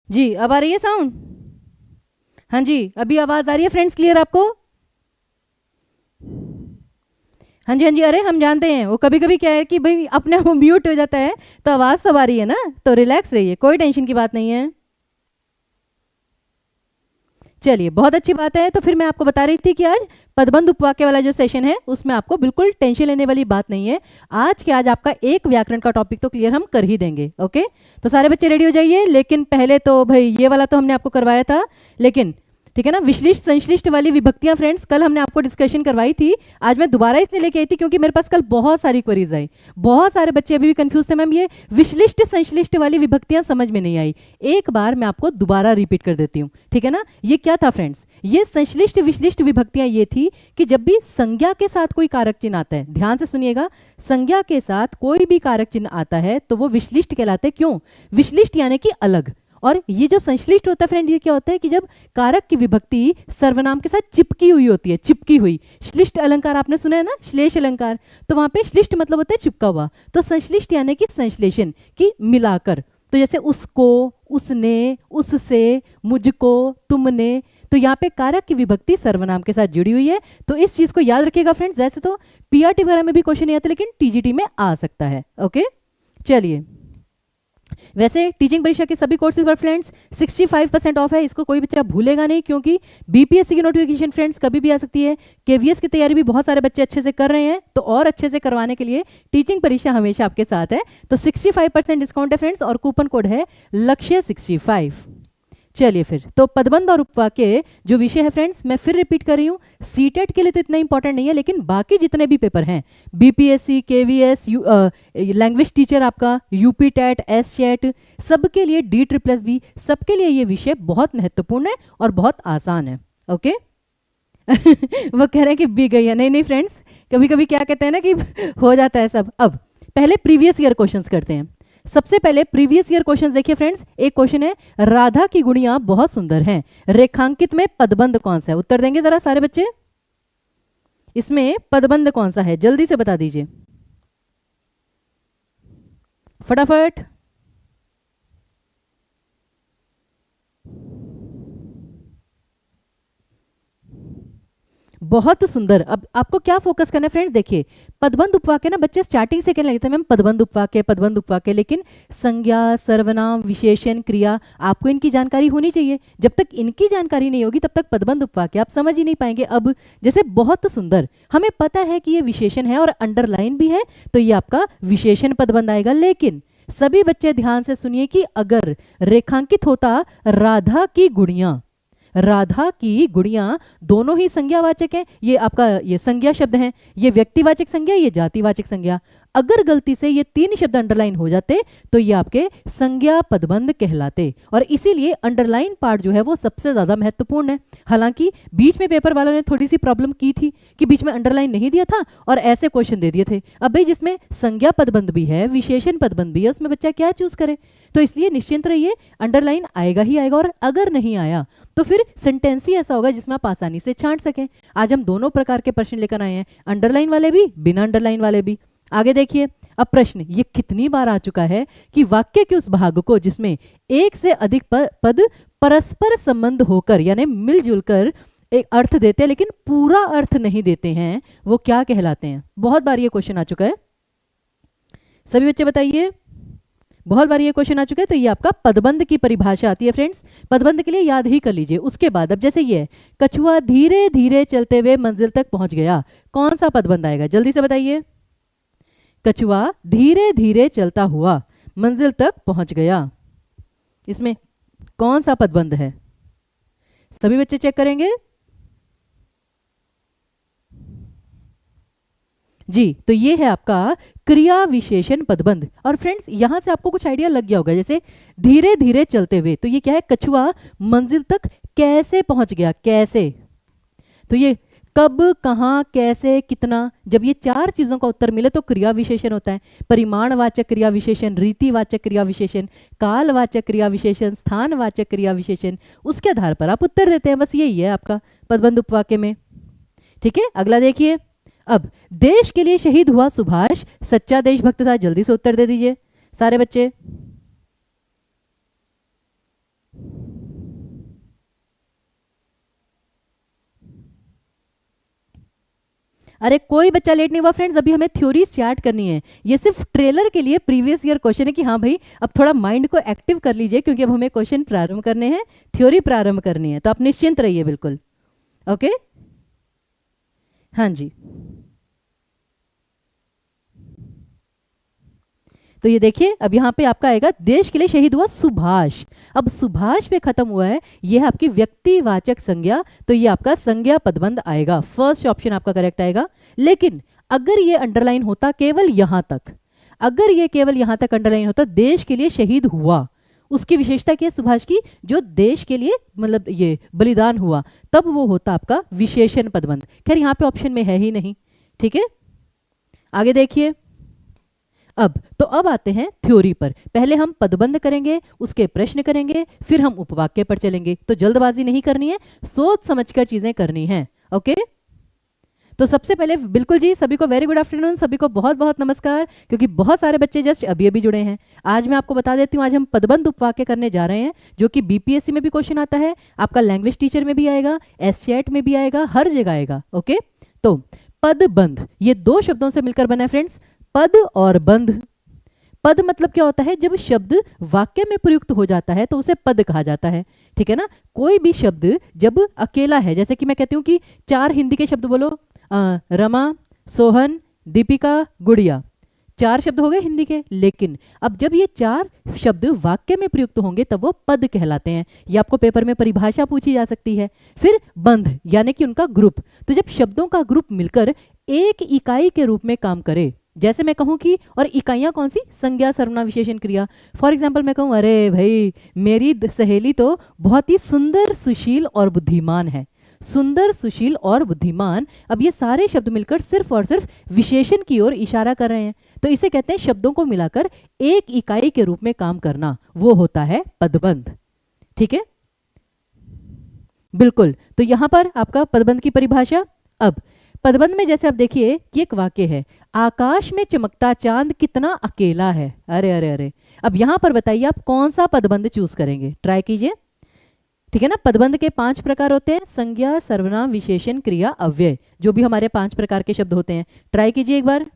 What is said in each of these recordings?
जी अब आ रही है साउंड? हाँ जी, अभी आवाज़ आ रही है फ्रेंड्स क्लियर आपको? हाँ जी हाँ जी, अरे हम जानते हैं वो कभी कभी क्या है कि भाई अपने आप म्यूट हो जाता है, तो आवाज़ सब आ रही है ना, तो रिलैक्स रहिए, कोई टेंशन की बात नहीं है। चलिए बहुत अच्छी बात है, तो फिर मैं आपको बता रही थी कि आज पदबंध उपवाक्य वाला जो सेशन है उसमें आपको बिल्कुल टेंशन लेने वाली बात नहीं है। आज के आज आपका एक व्याकरण का टॉपिक तो क्लियर हम कर ही देंगे। ओके, तो सारे बच्चे रेडी हो जाइए। लेकिन पहले तो भाई ये वाला तो हमने आपको करवाया था, लेकिन ठीक है ना, विश्लिष्ट संश्लिष्ट वाली विभक्तियां फ्रेंड्स कल हमने आपको डिस्कशन करवाई थी। आज मैं दोबारा इसलिए लेके आई थी क्योंकि मेरे पास कल बहुत सारी क्वेरीज आई, बहुत सारे बच्चे अभी भी कंफ्यूज थे, मैम ये विश्लिष्ट संश्लिष्ट वाली विभक्तियां समझ में नहीं आई। एक बार मैं आपको दोबारा रिपीट कर देती हूँ, ठीक है ना। ये क्या था फ्रेंड्स, ये संश्लिष्ट विश्लिष्ट विभक्तियां ये थी कि जब भी संज्ञा के साथ कोई कारक चिन्ह आता है, ध्यान से सुनिएगा, संज्ञा के साथ कोई भी कारक चिन्ह आता है तो वो विश्लिष्ट कहलाते हैं। क्यों विश्लिष्ट? यानी कि अलग। और ये जो संश्लिष्ट होता है फ्रेंड, ये क्या होता है कि जब कारक की विभक्ति सर्वनाम के साथ चिपकी हुई होती है, चिपकी हुई। श्लिष्ट अलंकार आपने सुना है ना, श्लेष अलंकार, तो वहां पे श्लिष्ट मतलब होता है चिपका हुआ, तो संश्लिष्ट यानी कि संश्लेषण की मिलाकर। तो जैसे उसको, उसने, उससे, मुझको, तुमने, तो यहाँ पे कारक की विभक्ति सर्वनाम के साथ जुड़ी हुई है। तो इस चीज को याद रखिएगा फ्रेंड्स। वैसे तो पीआरटी वगैरह में भी क्वेश्चन नहीं आता, लेकिन टीजीटी में आ सकता है। ओके चलिए, वैसे टीचिंग परीक्षा के सभी कोर्सेज पर फ्रेंड्स 65% ऑफ है, इसको कोई बच्चा भूलेगा नहीं, क्योंकि बीपीएससी की नोटिफिकेशन फ्रेंड्स कभी भी आ सकती है। केवीएस की तैयारी भी बहुत सारे बच्चे अच्छे से कर रहे हैं, तो और अच्छे से करवाने के लिए टीचिंग परीक्षा हमेशा आपके साथ है। तो 65% डिस्काउंट है फ्रेंड्स, और कूपन कोड है लक्ष्य 65। चलिए फिर, तो पदबंध और उपवाक्य जो विषय है फ्रेंड्स, मैं फिर रिपीट कर रही हूँ, सीटेट के लिए तो इतना इंपॉर्टेंट नहीं है, लेकिन बाकी जितने भी पेपर हैं, बीपीएससी, केवीएस, लैंग्वेज टीचर आपका, यूपी टेट, एस चैट, सबके लिए, डी ट्रिपल बी, सबके लिए ये विषय बहुत महत्वपूर्ण है और बहुत आसान है। ओके वो कह रहे हैं कि बी गई है, नहीं नहीं फ्रेंड्स, कभी कभी क्या कहते हैं ना कि हो जाता है सब। अब पहले प्रीवियस ईयर क्वेश्चंस करते हैं। सबसे पहले प्रीवियस ईयर क्वेश्चन देखिए फ्रेंड्स। एक क्वेश्चन है, राधा की गुड़ियां बहुत सुंदर हैं, रेखांकित में पदबंध कौन सा है? उत्तर देंगे जरा सारे बच्चे, इसमें पदबंध कौन सा है, जल्दी से बता दीजिए फटाफट। बहुत सुंदर। अब आपको क्या फोकस करना है फ्रेंड्स, देखिए पदबंध उपवाक्य ना बच्चे स्टार्टिंग से कहने लगते हैं मैम पदबंध उपवाक्य, पदबंध उपवाक्य, लेकिन संज्ञा, सर्वनाम, विशेषण, क्रिया, आपको इनकी जानकारी होनी चाहिए। जब तक इनकी जानकारी नहीं होगी तब तक पदबंध उपवाक्य आप समझ ही नहीं पाएंगे। अब जैसे बहुत सुंदर, हमें पता है कि ये विशेषण है और अंडरलाइन भी है, तो ये आपका विशेषण पदबंध आएगा। लेकिन सभी बच्चे ध्यान से सुनिए कि अगर रेखांकित होता राधा की गुड़ियां, राधा की गुड़ियां, दोनों ही संज्ञावाचक हैं, ये आपका ये संज्ञा शब्द है, ये व्यक्तिवाचक संज्ञा, ये जातिवाचक संज्ञा। अगर गलती से ये तीन शब्द अंडरलाइन हो जाते तो ये आपके संज्ञा पदबंध कहलाते, और इसीलिए अंडरलाइन पार्ट जो है वो सबसे ज्यादा महत्वपूर्ण है। हालांकि बीच में पेपर वालों ने थोड़ी सी प्रॉब्लम की थी कि बीच में अंडरलाइन नहीं दिया था और ऐसे क्वेश्चन दे दिए थे। अब भाई जिसमें संज्ञा पदबंध भी है, विशेषण पदबंध भी है, उसमें बच्चा क्या चूज करे? तो इसलिए निश्चिंत रहिए, अंडरलाइन आएगा ही आएगा, और अगर नहीं आया तो फिर सेंटेंस ही ऐसा होगा जिसमें आप आसानी से छांट सकें। आज हम दोनों प्रकार के प्रश्न लेकर आए हैं, अंडरलाइन वाले भी, बिना अंडरलाइन वाले भी। आगे देखिए, अब प्रश्न ये कितनी बार आ चुका है कि वाक्य के उस भाग को जिसमें एक से अधिक पद परस्पर संबंध होकर यानी मिलजुल कर एक अर्थ देते हैं लेकिन पूरा अर्थ नहीं देते हैं, वो क्या कहलाते हैं? बहुत बार ये क्वेश्चन आ चुका है, सभी बच्चे बताइए, बहुत बार ये क्वेश्चन आ चुका है। तो ये आपका पदबंध की परिभाषा आती है फ्रेंड्स, पदबंध के लिए याद ही कर लीजिए। उसके बाद अब जैसे ये कछुआ धीरे धीरे चलते हुए मंजिल तक पहुंच गया, कौन सा पदबंध आएगा? जल्दी से बताइए। कछुआ धीरे धीरे चलता हुआ मंजिल तक पहुंच गया, इसमें कौन सा पदबंध है? सभी बच्चे चेक करेंगे जी। तो ये है आपका क्रिया विशेषण पदबंध। और फ्रेंड्स यहां से आपको कुछ आइडिया लग गया होगा, जैसे धीरे धीरे चलते हुए, तो ये क्या है? कछुआ मंजिल तक कैसे पहुंच गया, कैसे? तो ये कब, कहां, कैसे, कितना, जब ये चार चीजों का उत्तर मिले तो क्रिया विशेषण होता है। परिमाणवाचक क्रिया विशेषण, रीतिवाचक क्रिया विशेषण, कालवाचक क्रिया विशेषण, स्थानवाचक क्रिया विशेषण, उसके आधार पर आप उत्तर देते हैं। बस यही है आपका पदबंध उपवाक्य में। ठीक है, अगला देखिए। अब देश के लिए शहीद हुआ सुभाष सच्चा देशभक्त था, जल्दी से उत्तर दे दीजिए सारे बच्चे। अरे कोई बच्चा लेट नहीं हुआ फ्रेंड्स, अभी हमें थ्योरी स्टार्ट करनी है। ये सिर्फ ट्रेलर के लिए प्रीवियस ईयर क्वेश्चन है कि हाँ भाई अब थोड़ा माइंड को एक्टिव कर लीजिए, क्योंकि अब हमें क्वेश्चन प्रारंभ करने हैं, थ्योरी प्रारंभ करनी है, तो आप निश्चिंत रहिए बिल्कुल। ओके, हाँ जी। तो ये देखिए अब यहाँ पे आपका आएगा देश के लिए शहीद हुआ सुभाष। अब सुभाष पे खत्म हुआ है, ये है आपकी व्यक्तिवाचक संज्ञा, तो ये आपका संज्ञा पदबंध आएगा, फर्स्ट ऑप्शन आपका करेक्ट आएगा। लेकिन अगर ये अंडरलाइन होता केवल यहां तक, अगर ये केवल यहां तक अंडरलाइन होता देश के लिए शहीद हुआ, उसकी विशेषता क्या है सुभाष की, जो देश के लिए मतलब ये बलिदान हुआ, तब वो होता आपका विशेषण पदबंध। खैर यहाँ पे ऑप्शन में है ही नहीं, ठीक है। आगे देखिए, अब आते हैं थ्योरी पर। पहले हम पदबंध करेंगे, उसके प्रश्न करेंगे, फिर हम उपवाक्य पर चलेंगे। तो जल्दबाजी नहीं करनी है, सोच समझकर चीजें करनी है। ओके, तो सबसे पहले बिल्कुल जी सभी को वेरी गुड आफ्टरनून, सभी को बहुत बहुत नमस्कार, क्योंकि बहुत सारे बच्चे जस्ट अभी अभी जुड़े हैं। आज मैं आपको बता देती हूँ, आज हम पदबंध उपवाक्य करने जा रहे हैं, जो कि बीपीएससी में भी क्वेश्चन आता है, आपका लैंग्वेज टीचर में भी आएगा, एसचैट में भी आएगा, हर जगह आएगा। ओके, तो पदबंध ये दो शब्दों से मिलकर बना है फ्रेंड्स, पद और बंध। पद मतलब क्या होता है, जब शब्द वाक्य में प्रयुक्त हो जाता है तो उसे पद कहा जाता है, ठीक है ना। कोई भी शब्द जब अकेला है, जैसे कि मैं कहती हूँ कि 4 हिंदी के शब्द बोलो, रमा, सोहन, दीपिका, गुड़िया, 4 शब्द हो गए हिंदी के। लेकिन अब जब ये 4 शब्द वाक्य में प्रयुक्त होंगे तब वो पद कहलाते हैं। ये आपको पेपर में परिभाषा पूछी जा सकती है। फिर बंध यानी कि उनका ग्रुप, तो जब शब्दों का ग्रुप मिलकर एक इकाई के रूप में काम करे, जैसे मैं कहूं कि, और इकाइयां कौन सी, संज्ञा, सर्वनाम, विशेषण, क्रिया। फॉर एग्जाम्पल मैं कहूं अरे भाई मेरी सहेली तो बहुत ही सुंदर, सुशील और बुद्धिमान है, सुंदर, सुशील और बुद्धिमान। अब ये सारे शब्द मिलकर सिर्फ और सिर्फ विशेषण की ओर इशारा कर रहे हैं, तो इसे कहते हैं शब्दों को मिलाकर एक इकाई के रूप में काम करना, वो होता है पदबंध, ठीक है, बिल्कुल। तो यहां पर आपका पदबंध की परिभाषा। अब पदबंध में जैसे आप देखिए कि एक वाक्य है, आकाश में चमकता चांद कितना अकेला है। अरे अरे अरे, अब यहां पर बताइए आप कौन सा पदबंध चूज करेंगे, ट्राई कीजिए, ठीक है ना। पदबंध के 5 प्रकार होते हैं, संज्ञा, सर्वनाम, विशेषण, क्रिया, अव्यय, जो भी हमारे 5 प्रकार के शब्द होते हैं। ट्राई कीजिए एक बार।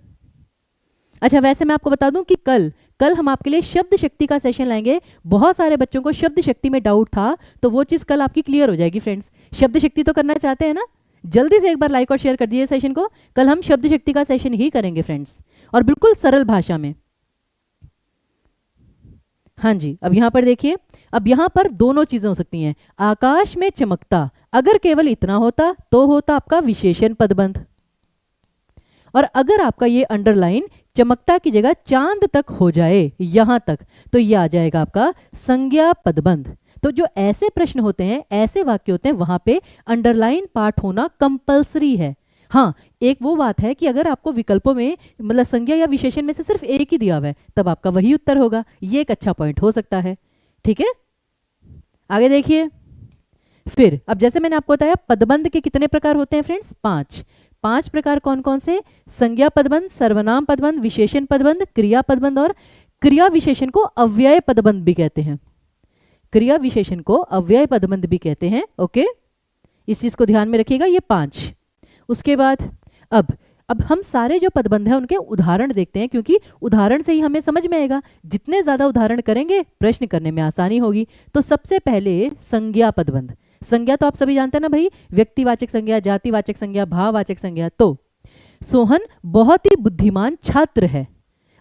अच्छा, वैसे मैं आपको बता दूं कि कल हम आपके लिए शब्द शक्ति का सेशन लाएंगे। बहुत सारे बच्चों को शब्द शक्ति में डाउट था, तो वो चीज कल आपकी क्लियर हो जाएगी फ्रेंड्स। शब्द शक्ति तो करना चाहते हैं ना, जल्दी से एक बार लाइक और शेयर कर दीजिए सेशन को। कल हम शब्द शक्ति का सेशन ही करेंगे फ्रेंड्स, और बिल्कुल सरल भाषा में। हाँ जी, अब यहां पर देखिए, अब यहां पर दोनों चीजें हो सकती हैं। आकाश में चमकता, अगर केवल इतना होता तो होता आपका विशेषण पदबंध, और अगर आपका ये अंडरलाइन चमकता की जगह चांद तक हो जाए, यहां तक, तो ये आ जाएगा आपका संज्ञा पदबंध। तो जो ऐसे प्रश्न होते हैं, ऐसे वाक्य होते हैं, वहां पे अंडरलाइन पार्ट होना कंपलसरी है। हाँ, एक वो बात है कि अगर आपको विकल्पों में मतलब संज्ञा या विशेषण में से सिर्फ एक ही दिया हुआ है, तब आपका वही उत्तर होगा। ये एक अच्छा पॉइंट हो सकता है, ठीक है। आगे देखिए, फिर अब जैसे मैंने आपको बताया पदबंध के कितने प्रकार होते हैं फ्रेंड्स, 5 प्रकार। कौन कौन से, संज्ञा पदबंध, सर्वनाम पदबंध, विशेषण पदबंध, क्रिया पदबंध, और क्रिया विशेषण को अव्यय पदबंध भी कहते हैं। क्रिया विशेषण को अव्यय पदबंध भी कहते हैं। ओके, इस चीज को ध्यान में रखिएगा, ये 5। उसके बाद अब हम सारे जो पदबंध हैं उनके उदाहरण देखते हैं, क्योंकि उदाहरण से ही हमें समझ में आएगा। जितने ज्यादा उदाहरण करेंगे प्रश्न करने में आसानी होगी। तो सबसे पहले संज्ञा पदबंध। संज्ञा तो आप सभी जानते हैं ना भाई, व्यक्तिवाचक संज्ञा, जातिवाचक संज्ञा, भाववाचक संज्ञा। तो सोहन बहुत ही बुद्धिमान छात्र है।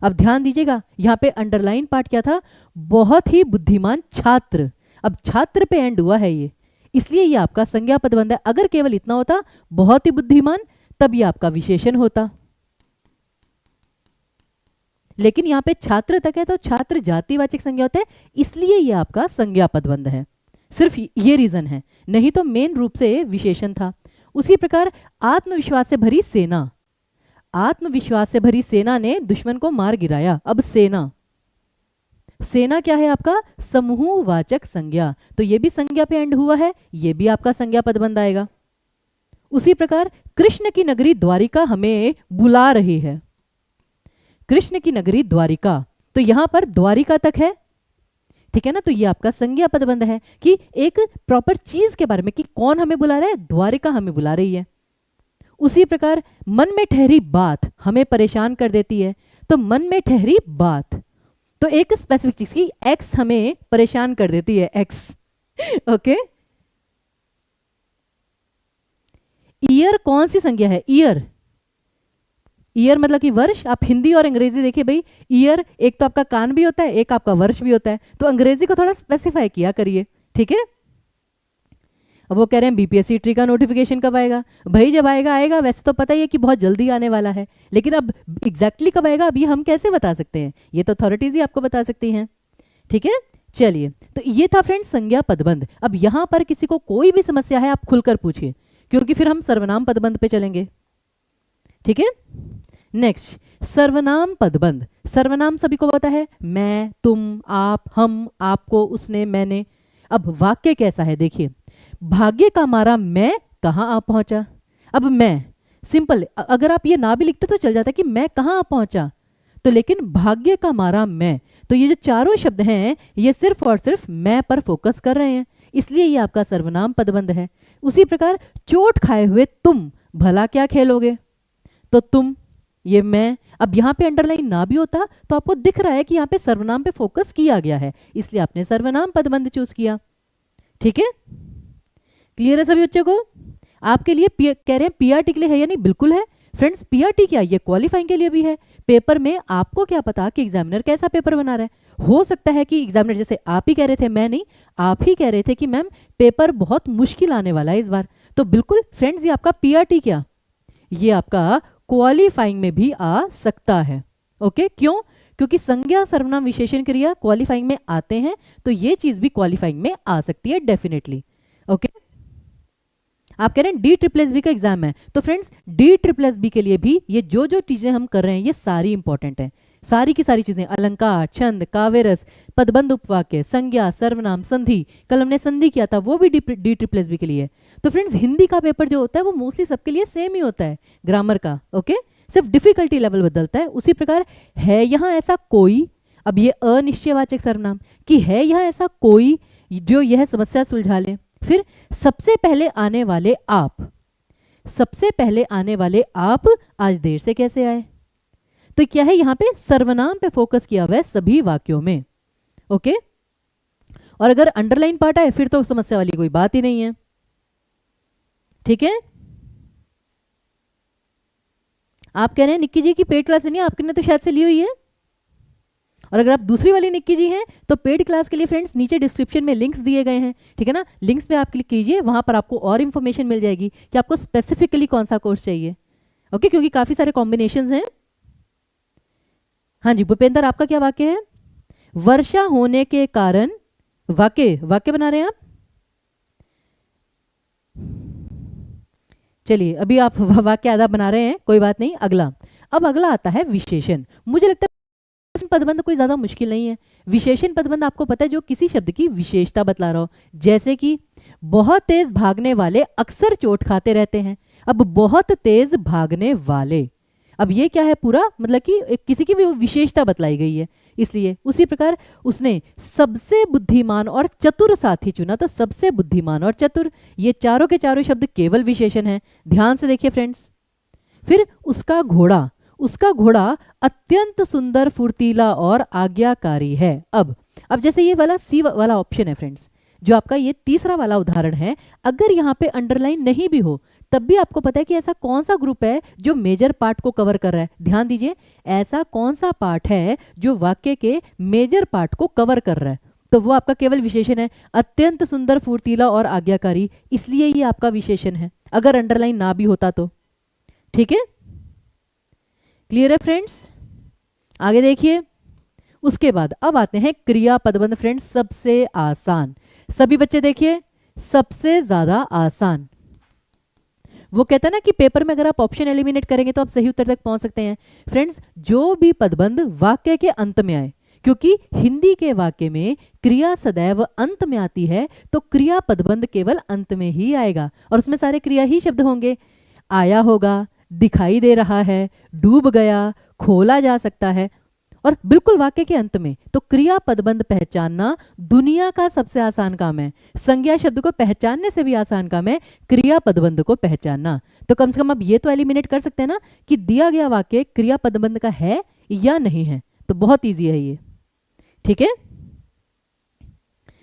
अब ध्यान दीजिएगा, यहाँ पे अंडरलाइन पार्ट क्या था, बहुत ही बुद्धिमान छात्र। अब छात्र पे एंड हुआ है ये, इसलिए ये आपका संज्ञा पदबंध है। अगर केवल इतना होता, बहुत ही बुद्धिमान, तब ये आपका विशेषण होता। लेकिन यहाँ पे छात्र तक है, तो छात्र जातिवाचक संज्ञा होता है, इसलिए ये आपका संज्ञा पदबंध है। सिर्फ ये रीजन है, नहीं तो मेन रूप से विशेषण था। उसी प्रकार आत्मविश्वास से भरी सेना, आत्मविश्वास से भरी सेना ने दुश्मन को मार गिराया। अब सेना, सेना क्या है आपका, समूहवाचक संज्ञा, तो ये भी संज्ञा पे एंड हुआ है, ये भी आपका संज्ञा पदबंध आएगा। उसी प्रकार कृष्ण की नगरी द्वारिका हमें बुला रही है। कृष्ण की नगरी द्वारिका, तो यहां पर द्वारिका तक है, ठीक है ना। तो ये आपका संज्ञा पदबंध है कि एक प्रॉपर चीज के बारे में, कि कौन हमें बुला रहा है, द्वारिका हमें बुला रही है। उसी प्रकार मन में ठहरी बात हमें परेशान कर देती है, तो मन में ठहरी बात, तो एक स्पेसिफिक चीज की एक्स हमें परेशान कर देती है, एक्स। ओके, ईयर कौन सी संज्ञा है? ईयर, ईयर मतलब कि वर्ष। आप हिंदी और अंग्रेजी देखिए भाई, ईयर एक तो आपका कान भी होता है, एक आपका वर्ष भी होता है, तो अंग्रेजी को थोड़ा स्पेसिफाई किया करिए, ठीक है। अब वो कह रहे हैं बीपीएससी ट्री का नोटिफिकेशन कब आएगा? भाई जब आएगा आएगा, वैसे तो पता ही है कि बहुत जल्दी आने वाला है, लेकिन अब एग्जैक्टली कब आएगा अभी हम कैसे बता सकते हैं? ये तो अथॉरिटीज ही आपको बता सकती हैं, ठीक है। चलिए, तो ये था फ्रेंड्स संज्ञा पदबंध। अब यहां पर किसी को कोई भी समस्या है आप खुलकर पूछिए, क्योंकि फिर हम सर्वनाम पदबंध पे चलेंगे, ठीक है। नेक्स्ट, सर्वनाम पदबंध। सर्वनाम सभी को पता है, मैं, तुम, आप, हम, आपको, उसने, मैंने। अब वाक्य कैसा है देखिए, भाग्य का मारा मैं कहां आ पहुंचा। अब मैं सिंपल, अगर आप ये ना भी लिखते तो चल जाता कि मैं कहां आ पहुंचा, तो लेकिन भाग्य का मारा मैं, तो ये जो चारों शब्द हैं ये सिर्फ और सिर्फ मैं पर फोकस कर रहे हैं, इसलिए ये आपका सर्वनाम पदबंध है। उसी प्रकार चोट खाए हुए तुम भला क्या खेलोगे, तो तुम, ये मैं। अब यहाँ पे अंडरलाइन ना भी होता तो आपको दिख रहा है कि यहाँ पे सर्वनाम पे फोकस किया गया है, इसलिए आपने सर्वनाम पदबंध चूज किया, ठीक है। क्लियर है सभी बच्चों को? आपके लिए कह रहे हैं पीआरटी के लिए है या नहीं? बिल्कुल है फ्रेंड्स। पीआरटी क्या, ये क्वालिफाइंग के लिए भी है। पेपर में आपको क्या पता कि एग्जामिनर कैसा पेपर बना रहा है। हो सकता है कि एग्जामिनर, जैसे आप ही कह रहे थे, मैं नहीं, आप ही कह रहे थे कि मैम पेपर बहुत मुश्किल आने वाला है इस बार, तो बिल्कुल फ्रेंड्स ये आपका पीआरटी क्या, ये आपका क्वालिफाइंग में भी आ सकता है। ओके, क्यों? क्योंकि संज्ञा सर्वनाम विशेषण क्रिया क्वालिफाइंग में आते हैं, तो ये चीज भी क्वालिफाइंग में आ सकती है डेफिनेटली। ओके, आप कह रहे हैं डी ट्रिपल एस बी का एग्जाम है, तो friends D triple S B के लिए भी ये जो जो चीजें हम कर रहे हैं ये सारी इंपॉर्टेंट हैं, सारी की सारी चीजें, अलंकार, छंद, काव्यरस, पदबंध, उपवाक्य, संज्ञा, सर्वनाम, संधि, कल हमने संधि किया था वो भी डी ट्रिपल एस बी के लिए। तो फ्रेंड्स हिंदी का पेपर जो होता है वो मोस्टली सबके लिए सेम ही होता है ग्रामर का, ओके, सिर्फ डिफिकल्टी लेवल बदलता है। उसी प्रकार है यहाँ ऐसा कोई, अब ये अनिश्चयवाचक सर्वनाम कि है यहाँ ऐसा कोई जो यह समस्या सुलझा ले। फिर सबसे पहले आने वाले आप, सबसे पहले आने वाले आप आज देर से कैसे आए, तो क्या है यहाँ पे सर्वनाम पे फोकस किया हुआ है सभी वाक्यों में, ओके। और अगर अंडरलाइन पार्ट आए फिर तो समस्या वाली कोई बात ही नहीं है, ठीक है। आप कह रहे हैं निक्की जी की पेड क्लास नहीं, आपने तो शायद से ली हुई है, और अगर आप दूसरी वाली निक्की जी हैं तो पेड क्लास के लिए फ्रेंड्स नीचे डिस्क्रिप्शन में लिंक्स दिए गए हैं, ठीक है ना। लिंक्स पे आप क्लिक कीजिए, वहां पर आपको और इंफॉर्मेशन मिल जाएगी कि आपको स्पेसिफिकली कौन सा कोर्स चाहिए, ओके, क्योंकि काफी सारे कॉम्बिनेशंस हैं। हाँ जी भूपेंद्र, आपका क्या वाक्य है? वर्षा होने के कारण, वाक्य वाक्य बना रहे हैं आप, चलिए अभी आप वाक्य आधा बना रहे हैं, कोई बात नहीं। अगला, अब अगला आता है विशेषण। मुझे लगता है पदबंध कोई ज्यादा मुश्किल नहीं है। विशेषण पदबंध आपको पता है जो किसी शब्द की विशेषता बतला रहा हो, जैसे कि बहुत तेज भागने वाले अक्सर चोट खाते रहते हैं। अब बहुत तेज भागने वाले, अब ये क्या है पूरा, मतलब कि किसी की भी विशेषता बतलाई गई है, इसलिए उसी प्रकार उसने सबसे बुद्धिमान और चतुर साथी चुना, तो सबसे बुद्धिमान और चतुर ये चारों के चारों शब्द केवल विशेषण हैं, ध्यान से देखिए फ्रेंड्स। फिर उसका घोड़ा, उसका घोड़ा अत्यंत सुंदर, फुर्तीला और आज्ञाकारी है। अब जैसे ये वाला सी वाला ऑप्शन है फ्रेंड्स, जो आपका ये तीसरा वाला उदाहरण है, अगर यहाँ पे अंडरलाइन नहीं भी हो तब भी आपको पता है कि ऐसा कौन सा ग्रुप है जो मेजर पार्ट को कवर कर रहा है। ध्यान दीजिए, ऐसा कौन सा पार्ट है जो वाक्य के मेजर पार्ट को कवर कर रहा है, तो वो आपका केवल विशेषण है। अत्यंत सुंदर, फुर्तीला और आज्ञाकारी, इसलिए ये आपका विशेषण है, अगर अंडरलाइन ना भी होता तो, ठीक है। क्लियर है फ्रेंड्स? आगे देखिए, उसके बाद अब आते हैं क्रिया पदबंध फ्रेंड्स, सबसे आसान। सभी बच्चे देखिए, सबसे ज्यादा आसान। वो कहता है ना कि पेपर में अगर आप ऑप्शन एलिमिनेट करेंगे तो आप सही उत्तर तक पहुंच सकते हैं। फ्रेंड्स जो भी पदबंध वाक्य के अंत में आए, क्योंकि हिंदी के वाक्य में क्रिया सदैव अंत में आती है, तो क्रिया पदबंध केवल अंत में ही आएगा और उसमें सारे क्रिया ही शब्द होंगे। आया होगा, दिखाई दे रहा है, डूब गया, खोला जा सकता है, और बिल्कुल वाक्य के अंत में। तो क्रिया पदबंध पहचानना दुनिया का सबसे आसान काम है। संज्ञा शब्द को पहचानने से भी आसान काम है क्रिया पदबंध को पहचानना। तो कम से कम अब ये तो एलिमिनेट कर सकते हैं ना कि दिया गया वाक्य क्रिया पदबंध का है या नहीं है। तो बहुत ईजी है ये, ठीक है,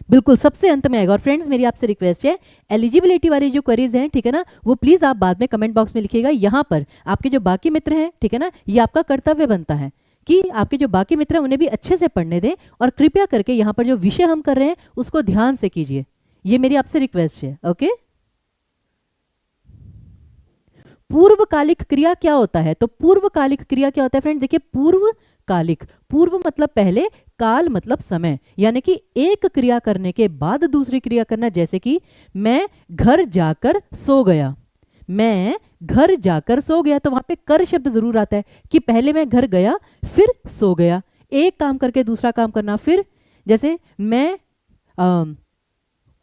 बिल्कुल सबसे अंत में आएगा। और फ्रेंड्स मेरी आपसे रिक्वेस्ट है, एलिजिबिलिटी वाली जो क्वेरीज हैं, ठीक है ना, वो प्लीज आप बाद में कमेंट बॉक्स में लिखिएगा। यहाँ पर आपके जो बाकी मित्र हैं, ठीक है ना, ये आपका कर्तव्य बनता है कि आपके जो बाकी मित्र हैं उन्हें भी अच्छे से पढ़ने दें और कृपया करके यहाँ पर जो विषय हम कर रहे हैं उसको ध्यान से कीजिए। ये मेरी आपसे रिक्वेस्ट है, ओके। पूर्वकालिक क्रिया क्या होता है? तो पूर्वकालिक क्रिया क्या होता है फ्रेंड्स? देखिए, पूर्वकालिक, पूर्व मतलब पहले, काल मतलब समय, यानी कि एक क्रिया करने के बाद दूसरी क्रिया करना। जैसे कि मैं घर जाकर सो गया, मैं घर जाकर सो गया, तो वहां पे कर शब्द जरूर आता है कि पहले मैं घर गया फिर सो गया। एक काम करके दूसरा काम करना। फिर जैसे मैं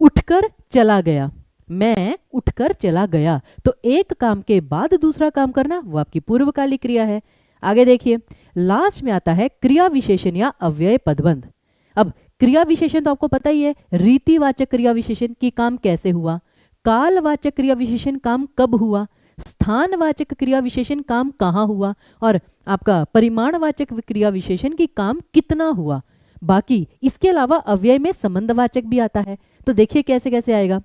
उठकर चला गया, मैं उठकर चला गया, तो एक काम के बाद दूसरा काम करना, वो आपकी पूर्वकालिक क्रिया है। आगे देखिए, लास्ट में आता है क्रिया विशेषण या अव्यय पदबंध। अब क्रिया विशेषण तो आपको पता ही है, रीतिवाचक क्रिया विशेषण की काम कैसे हुआ, कालवाचक क्रिया विशेषण काम कब हुआ, स्थानवाचक क्रिया विशेषण काम कहाँ हुआ, और आपका परिमाणवाचक क्रिया विशेषण की काम कितना हुआ। बाकी इसके अलावा अव्यय में संबंधवाचक भी आता है। तो देखिए कैसे कैसे आएगा।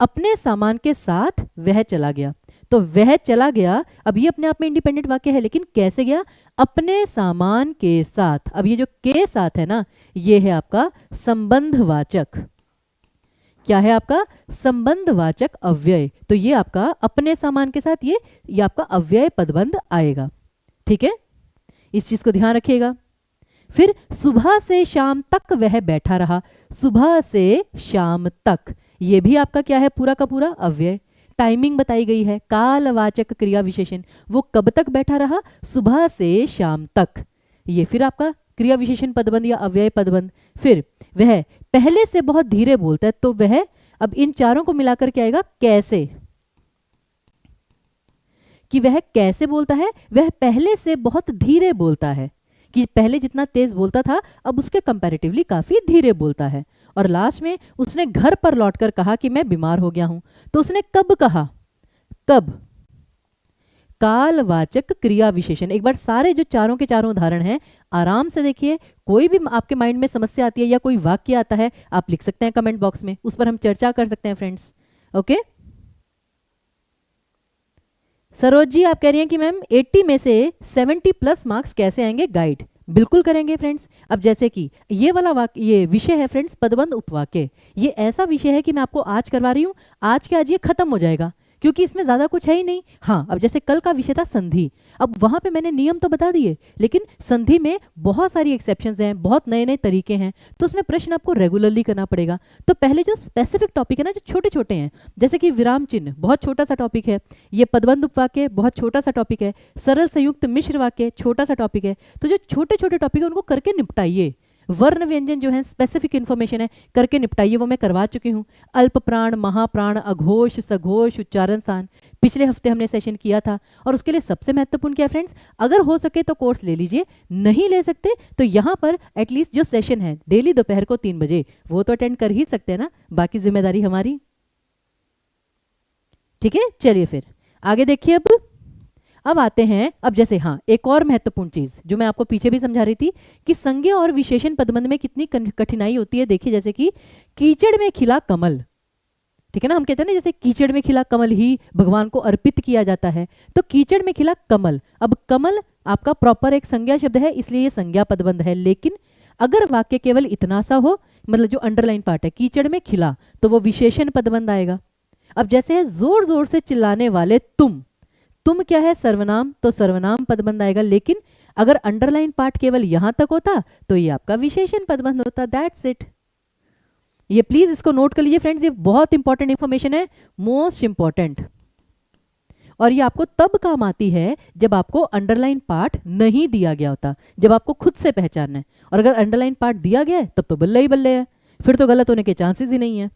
अपने सामान के साथ वह चला गया, तो वह चला गया, अब ये अपने आप में इंडिपेंडेंट वाक्य है, लेकिन कैसे गया? अपने सामान के साथ। अब ये जो के साथ है ना, ये है आपका संबंधवाचक। क्या है आपका? संबंधवाचक अव्यय। तो ये आपका अपने सामान के साथ ये आपका अव्यय पदबंध आएगा, ठीक है, इस चीज को ध्यान रखिएगा। फिर सुबह से शाम तक वह बैठा रहा, सुबह से शाम तक, ये भी आपका क्या है? पूरा का पूरा अव्यय। टाइमिंग बताई गई है, कालवाचक क्रिया विशेषण, वो कब तक बैठा रहा? सुबह से शाम तक, ये फिर आपका क्रिया विशेषण पदबंध या अव्यय पदबंध। फिर वह पहले से बहुत धीरे बोलता है, तो वह, अब इन चारों को मिलाकर क्या आएगा? कैसे, कि वह कैसे बोलता है? वह पहले से बहुत धीरे बोलता है, कि पहले जितना तेज बोलता था अब उसके कंपैरेटिवली काफी धीरे बोलता है। और लास्ट में उसने घर पर लौटकर कहा कि मैं बीमार हो गया हूं, तो उसने कब कहा? कब? कालवाचक क्रिया विशेषण। एक बार सारे जो चारों के चारों उदाहरण हैं आराम से देखिए, कोई भी आपके माइंड में समस्या आती है या कोई वाक्य आता है, आप लिख सकते हैं कमेंट बॉक्स में, उस पर हम चर्चा कर सकते हैं फ्रेंड्स, ओके। सरोज जी आप कह रही हैं कि मैम 80 में से 70 प्लस मार्क्स कैसे आएंगे? गाइड बिल्कुल करेंगे फ्रेंड्स। अब जैसे कि ये वाला वाक्य, ये विषय है फ्रेंड्स पदबंध उपवाक्य, ये ऐसा विषय है कि मैं आपको आज करवा रही हूँ, आज के आज ये खत्म हो जाएगा क्योंकि इसमें ज्यादा कुछ है ही नहीं। हाँ, अब जैसे कल का विषय था संधि, अब वहां पे मैंने नियम तो बता दिए, लेकिन संधि में बहुत सारी एक्सेप्शंस हैं, बहुत नए नए तरीके हैं, तो उसमें प्रश्न आपको रेगुलरली करना पड़ेगा। तो पहले जो स्पेसिफिक टॉपिक है ना, जो छोटे छोटे हैं, जैसे कि विराम चिन्ह बहुत छोटा सा टॉपिक है, ये पदबंध उपवाक्य बहुत छोटा सा टॉपिक है, सरल संयुक्त मिश्र वाक्य छोटा सा टॉपिक है, तो जो छोटे छोटे टॉपिक है उनको करके निपटाइए। वर्ण व्यंजन जो है स्पेसिफिक इन्फॉर्मेशन है, करके निपटाइए, वो मैं करवा चुकी हूँ। अल्प प्राण, महाप्राण, अघोष, सघोष, उच्चारण स्थान पिछले हफ्ते हमने सेशन किया था। और उसके लिए सबसे महत्वपूर्ण क्या है फ्रेंड्स, अगर हो सके तो कोर्स ले लीजिए, नहीं ले सकते तो यहाँ पर एटलीस्ट जो सेशन है डेली दोपहर को 3 बजे वो तो अटेंड कर ही सकते हैं ना, बाकी जिम्मेदारी हमारी, ठीक है। चलिए फिर आगे देखिए। अब आते हैं, अब जैसे हाँ एक और महत्वपूर्ण चीज जो मैं आपको पीछे भी समझा रही थी कि संज्ञा और विशेषण पदबंध में कितनी कठिनाई होती है। देखिए जैसे कि कीचड़ में खिला कमल, ठीक है ना, हम कहते हैं ना जैसे कीचड़ में खिला कमल ही भगवान को अर्पित किया जाता है, तो कीचड़ में खिला कमल, अब कमल आपका प्रॉपर एक संज्ञा शब्द है, इसलिए ये संज्ञा पदबंध है। लेकिन अगर वाक्य केवल इतना सा हो, मतलब जो अंडरलाइन पार्ट है कीचड़ में खिला, तो वो विशेषण पदबंध आएगा। अब जैसे है जोर जोर से चिल्लाने वाले तुम क्या है? सर्वनाम, तो सर्वनाम पदबंध आएगा। लेकिन अगर अंडरलाइन पार्ट केवल यहां तक होता तो ये आपका विशेषण पदबंध होता। That's it. ये प्लीज इसको नोट कर लीजिए फ्रेंड्स, ये बहुत इंपॉर्टेंट इंफॉर्मेशन है, मोस्ट इंपॉर्टेंट। और ये आपको तब काम आती है जब आपको अंडरलाइन पार्ट नहीं दिया गया होता, जब आपको खुद से पहचानना है। और अगर अंडरलाइन पार्ट दिया गया है तब तो बल्ले ही बल्ले है, फिर तो गलत होने के चांसेस ही नहीं है,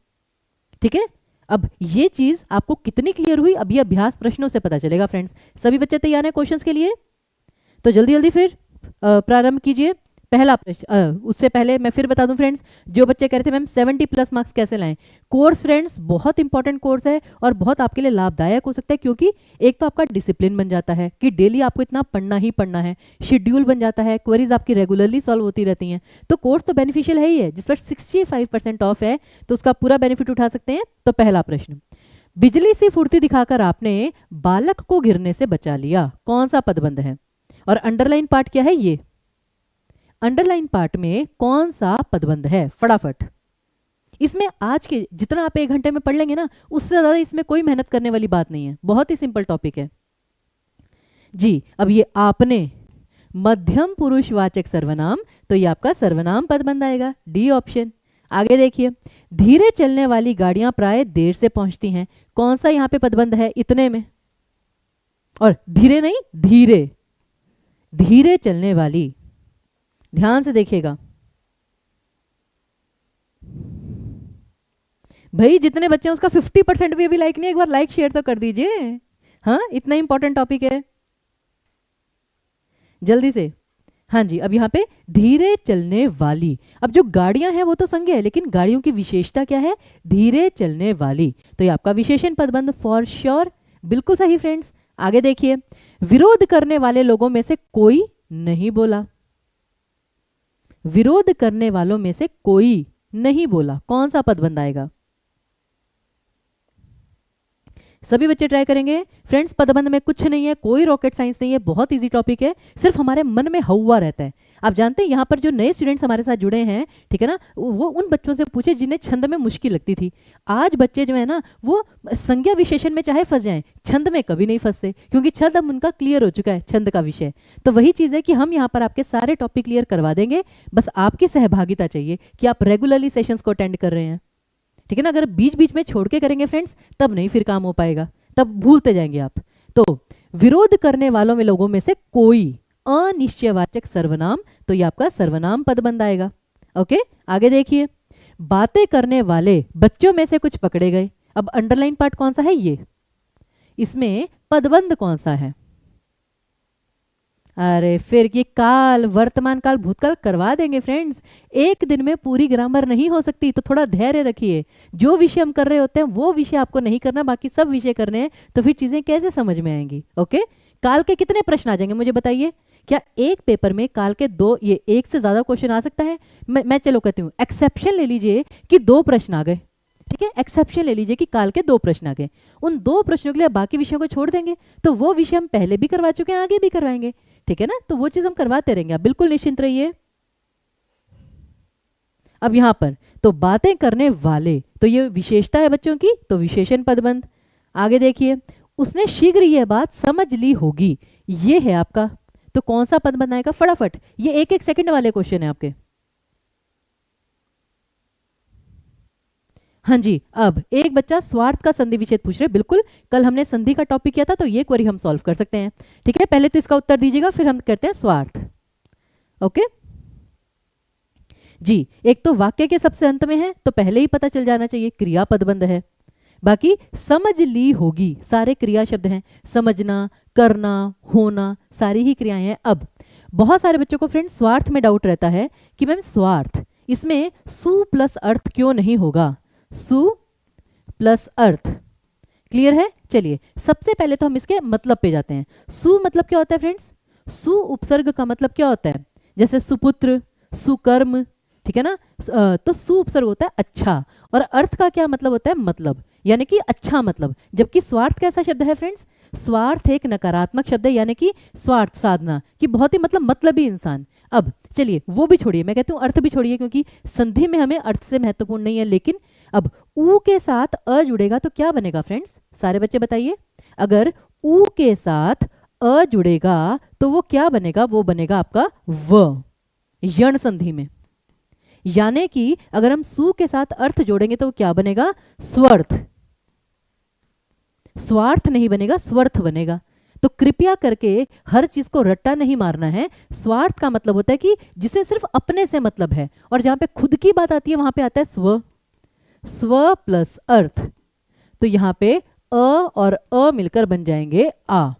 ठीक है। अब ये चीज आपको कितनी क्लियर हुई, अब ये अभ्यास प्रश्नों से पता चलेगा फ्रेंड्स। सभी बच्चे तैयार हैं क्वेश्चंस के लिए? तो जल्दी जल्दी फिर प्रारंभ कीजिए। पहला प्रश्न, उससे पहले मैं फिर बता दूं फ्रेंड्स, जो बच्चे कह रहे थे मैम 70+ मार्क्स कैसे लाएं, कोर्स फ्रेंड्स बहुत इंपॉर्टेंट कोर्स है और बहुत आपके लिए लाभदायक हो सकता है, क्योंकि एक तो आपका डिसिप्लिन बन जाता है कि डेली आपको इतना पढ़ना ही पढ़ना है, शेड्यूल बन जाता है, क्वेरीज आपकी रेगुलरली सॉल्व होती रहती हैं, तो कोर्स तो बेनिफिशियल है ही है। जिस पर 65% ऑफ है तो उसका पूरा बेनिफिट उठा सकते हैं। तो पहला प्रश्न, बिजली सी फुर्ती दिखाकर आपने बालक को गिरने से बचा लिया, कौन सा पदबंध है? और अंडरलाइन पार्ट क्या है? ये अंडरलाइन पार्ट में कौन सा पदबंध है? फटाफट। इसमें आज के जितना आप 1 घंटे में पढ़ लेंगे ना, उससे ज्यादा इसमें कोई मेहनत करने वाली बात नहीं है, बहुत ही सिंपल टॉपिक है जी। अब ये आपने मध्यम पुरुषवाचक सर्वनाम, तो ये आपका सर्वनाम पदबंध आएगा, डी ऑप्शन। आगे देखिए, धीरे चलने वाली गाड़ियां प्राय देर से पहुंचती हैं, कौन सा यहां पे पदबंध है? इतने में, और धीरे नहीं, धीरे, धीरे चलने वाली, ध्यान से देखिएगा भाई, जितने बच्चे हैं उसका 50% भी अभी लाइक नहीं, एक बार लाइक शेयर तो कर दीजिए। हाँ, इतना इंपॉर्टेंट टॉपिक है, जल्दी से। हाँ जी, अब यहाँ पे धीरे चलने वाली, अब जो गाड़ियां हैं वो तो संज्ञा है, लेकिन गाड़ियों की विशेषता क्या है? धीरे चलने वाली, तो ये आपका विशेषण पदबंध फॉर श्योर, बिल्कुल सही फ्रेंड्स। आगे देखिए, विरोध करने वाले लोगों में से कोई नहीं बोला, विरोध करने वालों में से कोई नहीं बोला, कौन सा पदबंध आएगा? सभी बच्चे ट्राई करेंगे फ्रेंड्स। पदबंध में कुछ नहीं है, कोई रॉकेट साइंस नहीं है, बहुत इजी टॉपिक है, सिर्फ हमारे मन में हवा रहता है। आप जानते हैं यहाँ पर जो नए स्टूडेंट्स हमारे साथ जुड़े हैं, ठीक है ना, वो उन बच्चों से पूछे जिन्हें छंद में मुश्किल लगती थी। आज बच्चे जो है ना, वो संज्ञा विशेषण में चाहे फंस जाएं, छंद में कभी नहीं फंसते, क्योंकि छंद अब उनका क्लियर हो चुका है, छंद का विषय। तो वही चीज़ है कि हम यहाँ पर आपके सारे टॉपिक क्लियर करवा देंगे, बस आपकी सहभागिता चाहिए कि आप रेगुलरली सेशंस को अटेंड कर रहे हैं, ठीक है ना। अगर बीच बीच में छोड़ के करेंगे फ्रेंड्स, तब नहीं फिर काम हो पाएगा, तब भूलते जाएंगे आप। तो विरोध करने वालों में लोगों में से कोई अनिश्चयवाचक सर्वनाम, तो ये आपका सर्वनाम पदबंध आएगा। ओके, आगे देखिए, बातें करने वाले बच्चों में से कुछ पकड़े गए, अब अंडरलाइन पार्ट कौन सा है? ये, इसमें पदबंध कौन सा है? अरे फिर ये काल, वर्तमान काल, भूतकाल करवा देंगे फ्रेंड्स। एक दिन में पूरी ग्रामर नहीं हो सकती, तो थोड़ा धैर्य रखिए। जो विषय हम कर रहे होते हैं वो विषय आपको नहीं करना, बाकी सब विषय करने हैं, तो फिर चीजें कैसे समझ में आएंगी? ओके, काल के कितने प्रश्न आ जाएंगे मुझे बताइए? क्या एक पेपर में काल के 2, ये एक से ज्यादा क्वेश्चन आ सकता है? मैं चलो कहती हूँ, एक्सेप्शन ले लीजिए कि 2 प्रश्न आ गए, ठीक है, एक्सेप्शन ले लीजिए कि काल के 2 प्रश्न आ गए। उन 2 प्रश्नों के लिए बाकी विषयों को छोड़ देंगे, तो वो विषय हम पहले भी करवा चुके हैं, आगे भी करवाएंगे, ठीक है ना। तो वो चीज हम करवाते रहेंगे, आप बिल्कुल निश्चिंत रहिए। अब यहां पर तो बातें करने वाले, तो ये विशेषता है बच्चों की, तो विशेषण पदबंध। आगे देखिए, उसने शीघ्र यह बात समझ ली होगी, ये है आपका, तो कौन सा पदबंध आएगा? फटाफट, ये 1-1 सेकंड वाले क्वेश्चन है आपके। हाँ जी, अब एक बच्चा स्वार्थ का संधि विच्छेद पूछ रहे, बिल्कुल कल हमने संधि का टॉपिक किया था, तो ये क्वेरी हम सॉल्व कर सकते हैं, ठीक है। पहले तो इसका उत्तर दीजिएगा, फिर हम करते हैं स्वार्थ। ओके जी, एक तो वाक्य के सबसे अंत में है, तो पहले ही पता चल जाना चाहिए, क्रिया पदबंध है। बाकी समझ ली होगी, सारे क्रिया शब्द हैं, समझना, करना, होना, सारी ही क्रियाएं हैं। अब बहुत सारे बच्चों को फ्रेंड स्वार्थ में डाउट रहता है कि मैम स्वार्थ, इसमें सु प्लस अर्थ क्यों नहीं होगा? सु प्लस अर्थ, क्लियर है? चलिए सबसे पहले तो हम इसके मतलब पे जाते हैं। सु मतलब क्या होता है फ्रेंड्स? सु उपसर्ग का मतलब क्या होता है? जैसे सुपुत्र, सुकर्म, ठीक है ना। तो सु उपसर्ग होता है अच्छा, और अर्थ का क्या मतलब होता है? मतलब, यानी कि अच्छा मतलब। जबकि स्वार्थ कैसा शब्द है फ्रेंड्स? स्वार्थ एक नकारात्मक शब्द है, यानी कि स्वार्थ साधना कि बहुत ही मतलबी इंसान। अब चलिए वो भी छोड़िए, मैं कहती हूँ अर्थ भी छोड़िए, क्योंकि संधि में हमें अर्थ से महत्वपूर्ण नहीं है। लेकिन अब उ के साथ अ जुड़ेगा तो क्या बनेगा फ्रेंड्स? सारे बच्चे बताइए, अगर उ के साथ अ जुड़ेगा तो वो क्या बनेगा? वो बनेगा आपका व, यण संधि में। यानी कि अगर हम सु के साथ अर्थ जोड़ेंगे तो क्या बनेगा? स्वर्थ। स्वार्थ नहीं बनेगा, स्वर्थ बनेगा। तो कृपया करके हर चीज को रट्टा नहीं मारना है। स्वार्थ का मतलब होता है कि जिसे सिर्फ अपने से मतलब है, और जहां पे खुद की बात आती है वहां पे आता है स्व, स्व प्लस अर्थ। तो यहां पे अ और अ मिलकर बन जाएंगे आ,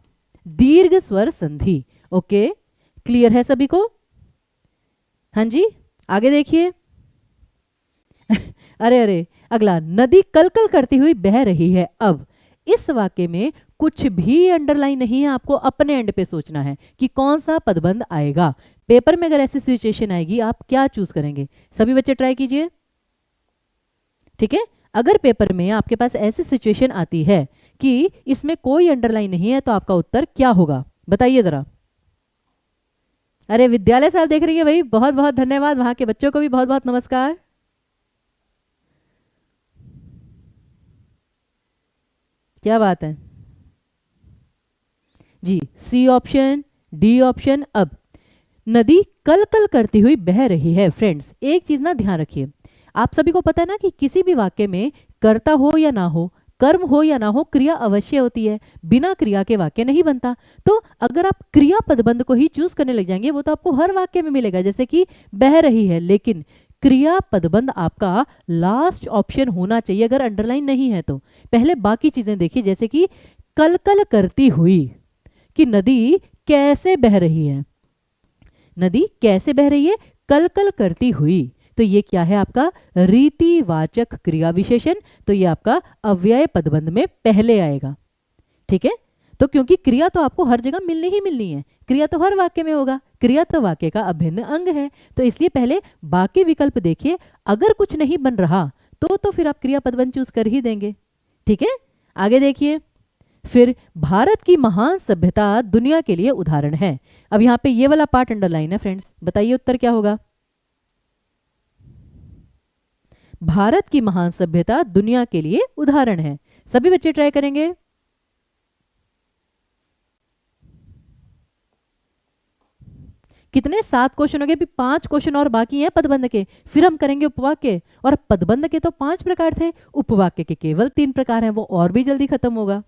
दीर्घ स्वर संधि। ओके, क्लियर है सभी को? हाँ जी, आगे देखिए। अरे अरे, अगला, नदी कल कल करती हुई बह रही है अब। इस वाक्य में कुछ भी अंडरलाइन नहीं है, आपको अपने एंड पे सोचना है कि कौन सा पदबंध आएगा। पेपर में अगर ऐसी सिचुएशन आएगी आप क्या चूज करेंगे? सभी बच्चे ट्राई कीजिए, ठीक है। अगर पेपर में आपके पास ऐसी सिचुएशन आती है कि इसमें कोई अंडरलाइन नहीं है तो आपका उत्तर क्या होगा, बताइए जरा। अरे विद्यालय साहब देख रही है भाई, बहुत बहुत धन्यवाद, वहां के बच्चों को भी बहुत बहुत नमस्कार। क्या बात है जी, सी ऑप्शन, डी ऑप्शन। अब नदी कल कल करती हुई बह रही है। फ्रेंड्स एक चीज ना ध्यान रखिए, आप सभी को पता है ना कि किसी भी वाक्य में कर्ता हो या ना हो, कर्म हो या ना हो, क्रिया अवश्य होती है, बिना क्रिया के वाक्य नहीं बनता। तो अगर आप क्रिया पदबंध को ही चूज करने लग जाएंगे वो तो आपको हर वाक्य में मिलेगा, जैसे कि बह रही है, लेकिन क्रिया पदबंध आपका लास्ट ऑप्शन होना चाहिए अगर अंडरलाइन नहीं है तो। पहले बाकी चीजें देखिए, जैसे कि कल कल करती हुई, कि नदी कैसे बह रही है, नदी कैसे बह रही है, कल कल करती हुई, तो ये क्या है आपका रीतिवाचक क्रिया विशेषण, तो ये आपका अव्यय पदबंध में पहले आएगा, ठीक है। तो क्योंकि क्रिया तो आपको हर जगह मिलनी ही मिलनी है, क्रिया तो हर वाक्य में होगा, क्रिया तो वाक्य का अभिन्न अंग है, तो इसलिए पहले बाकी विकल्प देखिए, अगर कुछ नहीं बन रहा तो फिर आप क्रिया पदबंध चूज कर ही देंगे, ठीक है। आगे देखिए, फिर भारत की महान सभ्यता दुनिया के लिए उदाहरण है। अब यहां पे ये वाला पार्ट अंडरलाइन है फ्रेंड्स, बताइए उत्तर क्या होगा। भारत की महान सभ्यता दुनिया के लिए उदाहरण है, सभी बच्चे ट्राई करेंगे। कितने 7 क्वेश्चन हो गए, अभी 5 क्वेश्चन और बाकी हैं पदबंध के, फिर हम करेंगे उपवाक्य। और पदबंध के तो 5 प्रकार थे, उपवाक्य के केवल 3 प्रकार हैं, वो और भी जल्दी खत्म होगा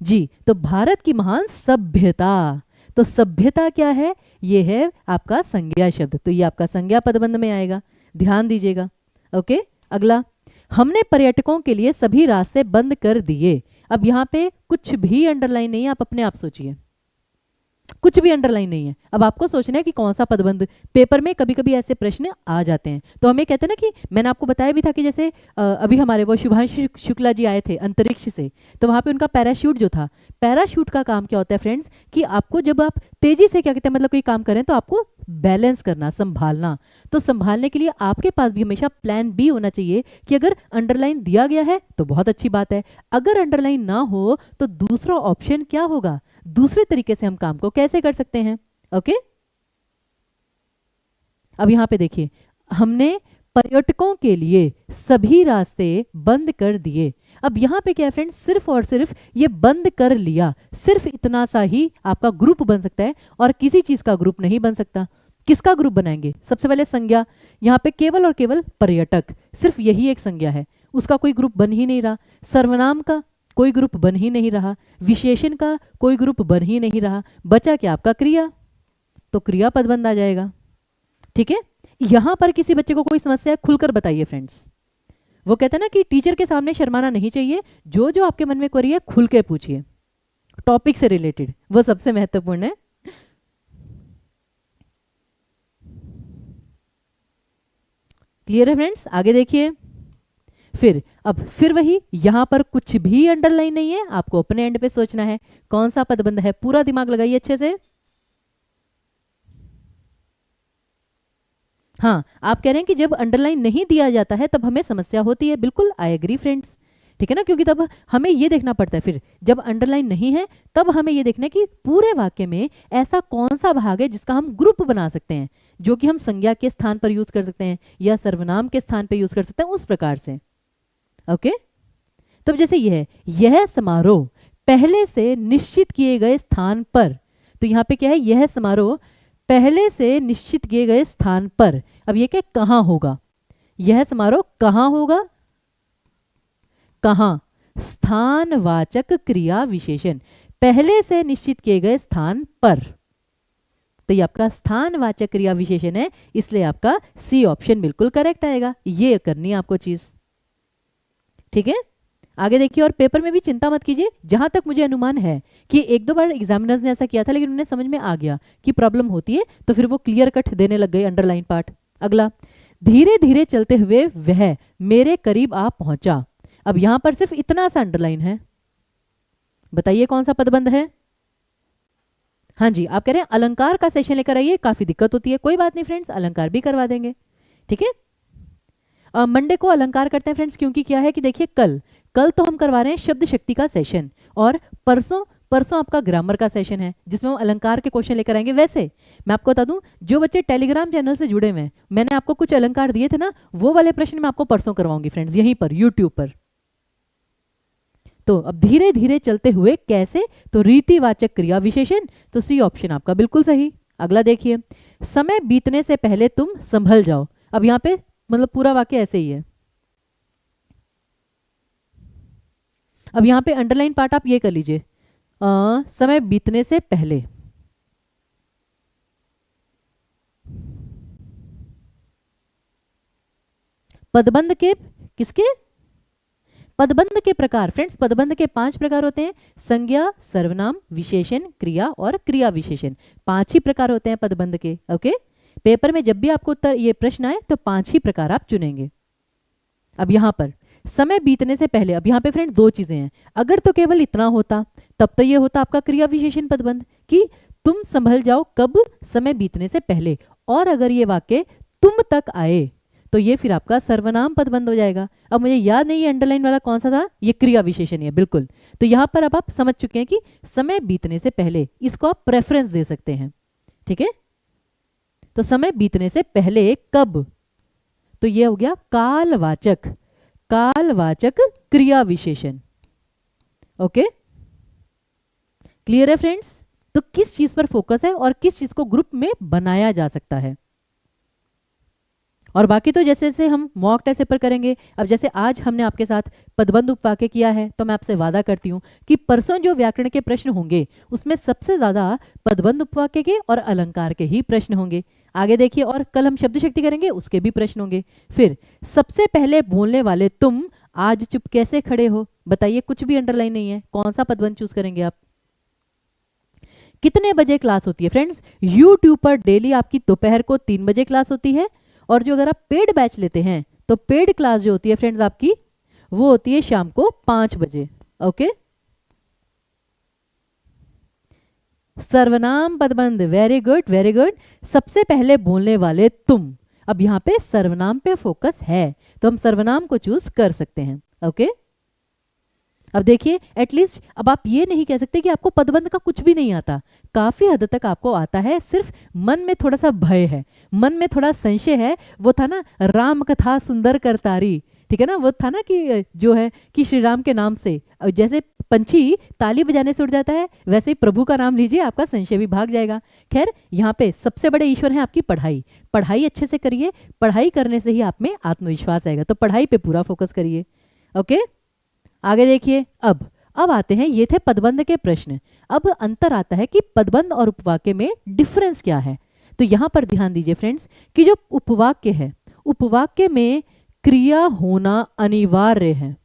जी। तो भारत की महान सभ्यता, तो सभ्यता क्या है, ये है आपका संज्ञा शब्द, तो ये आपका संज्ञा पदबंध में आएगा, ध्यान दीजिएगा। ओके, अगला, हमने पर्यटकों के लिए सभी रास्ते बंद कर दिए। अब यहां पे कुछ भी अंडरलाइन नहीं है, आप अपने आप सोचिए, कुछ भी अंडरलाइन नहीं है। अब आपको सोचना है कि कौन सा पदबंध, पेपर में कभी कभी ऐसे प्रश्न आ जाते हैं, तो हमें कहते हैं ना कि मैंने आपको बताया भी था कि जैसे अभी हमारे वो शुभांशु शुक्ला जी आए थे अंतरिक्ष से, तो वहां पे उनका पैराशूट जो था, पैराशूट का काम क्या होता है फ्रेंड्स, कि आपको जब आप तेजी से क्या कहते हैं मतलब कोई काम करें तो आपको बैलेंस करना, संभालना, तो संभालने के लिए आपके पास भी हमेशा प्लान बी होना चाहिए कि अगर अंडरलाइन दिया गया है तो बहुत अच्छी बात है, अगर अंडरलाइन ना हो तो दूसरा ऑप्शन क्या होगा, दूसरे तरीके से हम काम को कैसे कर सकते हैं। ओके, अब यहां पे देखिए, हमने पर्यटकों के लिए सभी रास्ते बंद कर दिए। अब यहां पे क्या है फ्रेंड्स, सिर्फ और सिर्फ ये बंद कर लिया, सिर्फ इतना सा ही आपका ग्रुप बन सकता है और किसी चीज का ग्रुप नहीं बन सकता। किसका ग्रुप बनाएंगे, सबसे पहले संज्ञा, यहां पे केवल और केवल पर्यटक, सिर्फ यही एक संज्ञा है, उसका कोई ग्रुप बन ही नहीं रहा। सर्वनाम का कोई ग्रुप बन ही नहीं रहा, विशेषण का कोई ग्रुप बन ही नहीं रहा, बचा क्या आपका क्रिया, तो क्रिया पदबंध आ जाएगा, ठीक है। यहां पर किसी बच्चे को कोई समस्या है खुलकर बताइए फ्रेंड्स, वो कहते हैं ना कि टीचर के सामने शर्माना नहीं चाहिए, जो जो आपके मन में क्वेरी है खुल के पूछिए, टॉपिक से रिलेटेड, वो सबसे महत्वपूर्ण है। क्लियर है फ्रेंड्स, आगे देखिए, फिर वही, यहां पर कुछ भी अंडरलाइन नहीं है, आपको अपने एंड पे सोचना है कौन सा पदबंध है, पूरा दिमाग लगाइए अच्छे से। हाँ, आप कह रहे हैं कि जब अंडरलाइन नहीं दिया जाता है तब हमें समस्या होती है, बिल्कुल आई एग्री फ्रेंड्स, ठीक है ना, क्योंकि तब हमें ये देखना पड़ता है, फिर जब अंडरलाइन नहीं है तब हमें ये देखना है कि पूरे वाक्य में ऐसा कौन सा भाग है जिसका हम ग्रुप बना सकते हैं, जो कि हम संज्ञा के स्थान पर यूज कर सकते हैं या सर्वनाम के स्थान पर यूज कर सकते हैं, उस प्रकार से। ओके, तब जैसे यह समारोह पहले से निश्चित किए गए स्थान पर, तो यहां पे क्या है, यह समारोह पहले से निश्चित किए गए स्थान पर। अब ये क्या, कहां होगा, यह समारोह कहां होगा, कहां, स्थानवाचक क्रिया विशेषण, पहले से निश्चित किए गए स्थान पर, तो ये आपका स्थानवाचक क्रिया विशेषण है, इसलिए आपका सी ऑप्शन बिल्कुल करेक्ट आएगा, ये करनी है आपको चीज, ठीक है। आगे देखिए, और पेपर में भी चिंता मत कीजिए, जहां तक मुझे अनुमान है कि एक दो बार एग्जामिनर्स ने ऐसा किया था, लेकिन उन्हें समझ में आ गया कि प्रॉब्लम होती है, तो फिर वो क्लियर कट देने लग गए अंडरलाइन पार्ट। अगला, धीरे धीरे चलते हुए वह मेरे करीब आ पहुंचा। अब यहां पर सिर्फ इतना सा अंडरलाइन है, बताइए कौन सा पदबंध है? हाँ जी, आप कह रहे हैं अलंकार का सेशन लेकर आइए, काफी दिक्कत होती है, कोई बात नहीं फ्रेंड्स, अलंकार भी करवा देंगे, ठीक है। मंडे को अलंकार करते हैं फ्रेंड्स, क्योंकि क्या है कि देखिए कल कल तो हम करवा रहे हैं शब्द शक्ति का सेशन, और परसों परसों आपका ग्रामर का सेशन है, जिसमें हम अलंकार के क्वेश्चन लेकर आएंगे। वैसे मैं आपको बता दूं, जो बच्चे टेलीग्राम चैनल से जुड़े हुए हैं, मैंने आपको कुछ अलंकार दिए थे ना, वो वाले प्रश्न मैं आपको परसों करवाऊंगी फ्रेंड्स, यहीं पर यूट्यूब पर। तो अब धीरे धीरे चलते हुए कैसे, तो रीतिवाचक क्रिया विशेषण, तो सी ऑप्शन आपका बिल्कुल सही। अगला देखिए, समय बीतने से पहले तुम संभल जाओ। अब यहां पे मतलब पूरा वाक्य ऐसे ही है। अब यहां पे अंडरलाइन पार्ट आप ये कर लीजिए, समय बीतने से पहले। पदबंध के किसके? पदबंध के प्रकार फ्रेंड्स, पदबंध के 5 प्रकार होते हैं, संज्ञा, सर्वनाम, विशेषण, क्रिया और क्रिया विशेषण। 5 ही प्रकार होते हैं पदबंध के। ओके, पेपर में जब भी आपको उत्तर ये प्रश्न आए तो 5 ही प्रकार आप चुनेंगे। अब यहां पर समय बीतने से पहले, अब यहां पे फ्रेंड्स 2 चीजें हैं। अगर तो केवल इतना होता तब तो ये होता आपका क्रिया विशेषण पदबंध कि तुम संभल जाओ कब, समय बीतने से पहले। और अगर ये वाक्य तुम तक आए तो ये फिर आपका सर्वनाम पदबंध हो जाएगा। अब मुझे याद नहीं है अंडरलाइन वाला कौन सा था, ये क्रिया विशेषण है बिल्कुल। तो यहां पर अब आप समझ चुके हैं कि समय बीतने से पहले, इसको आप प्रेफरेंस दे सकते हैं, ठीक है। तो समय बीतने से पहले कब, तो ये हो गया कालवाचक, कालवाचक क्रिया विशेषण। ओके, क्लियर है फ्रेंड्स? तो किस चीज पर फोकस है और किस चीज को ग्रुप में बनाया जा सकता है, और बाकी तो जैसे जैसे हम मॉक टेस्ट पेपर करेंगे। अब जैसे आज हमने आपके साथ पदबंध उपवाक्य किया है, तो मैं आपसे वादा करती हूँ कि परसों जो व्याकरण के प्रश्न होंगे उसमें सबसे ज्यादा पदबंध उपवाक्य के और अलंकार के ही प्रश्न होंगे। आगे देखिए, और कल हम शब्द शक्ति करेंगे, उसके भी प्रश्न होंगे। फिर सबसे पहले बोलने वाले तुम आज चुप कैसे खड़े हो, बताइए, कुछ भी अंडरलाइन नहीं है, कौन सा पदबंध चूज करेंगे आप? कितने बजे क्लास होती है फ्रेंड्स? यूट्यूब पर डेली आपकी दोपहर को 3 बजे क्लास होती है, और जो अगर आप पेड बैच लेते हैं तो पेड क्लास जो होती है फ्रेंड्स आपकी, वो होती है शाम को 5 बजे। ओके, सर्वनाम पदबंध, वेरी गुड वेरी गुड। सबसे पहले बोलने वाले तुम, अब यहां पे सर्वनाम पे फोकस है तो हम सर्वनाम को चूज कर सकते हैं। ओके, अब देखिए एटलीस्ट अब आप ये नहीं कह सकते कि आपको पदबंध का कुछ भी नहीं आता, काफी हद तक आपको आता है, सिर्फ मन में थोड़ा सा भय है, मन में थोड़ा संशय है। वो था ना राम कथा सुंदर करतारी, ठीक है ना, वो था ना कि जो है कि श्री राम के नाम से जैसे पंछी ताली बजाने से उड़ जाता है, वैसे ही प्रभु का नाम लीजिए, आपका संशय भी भाग जाएगा। खैर, यहाँ पे सबसे बड़े ईश्वर है आपकी पढ़ाई, पढ़ाई अच्छे से करिए, पढ़ाई करने से ही आप में आत्मविश्वास आएगा, तो पढ़ाई पे पूरा फोकस करिए। ओके, आगे देखिए, अब आते हैं, ये थे पदबंध के प्रश्न। अब अंतर आता है कि पदबंध और उपवाक्य में डिफरेंस क्या है। तो यहां पर ध्यान दीजिए फ्रेंड्स कि जो उपवाक्य है, उपवाक्य में क्रिया होना अनिवार्य है,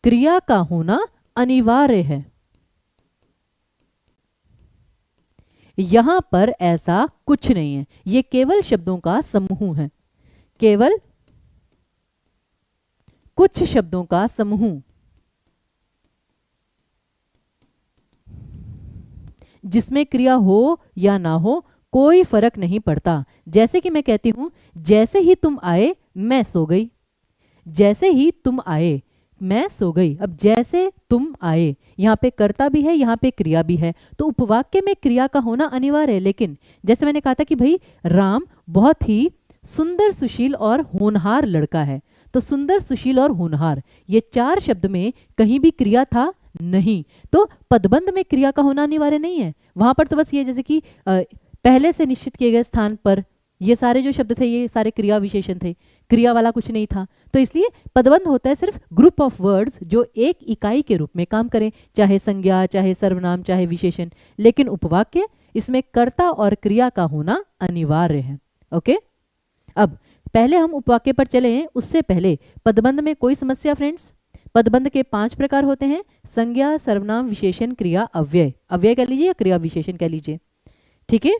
क्रिया का होना अनिवार्य है। यहां पर ऐसा कुछ नहीं है, ये केवल शब्दों का समूह है, केवल कुछ शब्दों का समूह, जिसमें क्रिया हो या ना हो कोई फर्क नहीं पड़ता। जैसे कि मैं कहती हूं, जैसे ही तुम आए मैं सो गई, जैसे ही तुम आए मैं सो गई। अब जैसे तुम आए, यहां पे कर्ता भी है, यहां पे क्रिया भी है, तो उपवाक्य में क्रिया का होना अनिवार्य है। लेकिन जैसे मैंने कहा था कि भाई राम बहुत ही सुंदर, सुशील और होनहार लड़का है, तो सुंदर, सुशील और होनहार, ये 4 शब्द में कहीं भी क्रिया था नहीं, तो पदबंध में क्रिया का होना अनिवार्य नहीं है। वहां पर तो बस ये जैसे कि पहले से निश्चित किए गए स्थान पर ये सारे जो शब्द थे ये सारे क्रिया विशेषण थे, क्रिया वाला कुछ नहीं था। तो इसलिए पदबंध होता है सिर्फ ग्रुप ऑफ वर्ड्स जो एक इकाई के रूप में काम करें, चाहे संज्ञा, चाहे सर्वनाम, चाहे विशेषण। लेकिन उपवाक्य, इसमें कर्ता और क्रिया का होना अनिवार्य है। ओके, अब पहले हम उपवाक्य पर चले हैं, उससे पहले पदबंध में कोई समस्या फ्रेंड्स? पदबंध के 5 प्रकार होते हैं, संज्ञा, सर्वनाम, विशेषण, क्रिया, अव्यय। अव्यय कह लीजिए या क्रिया विशेषण कह लीजिए, ठीक है।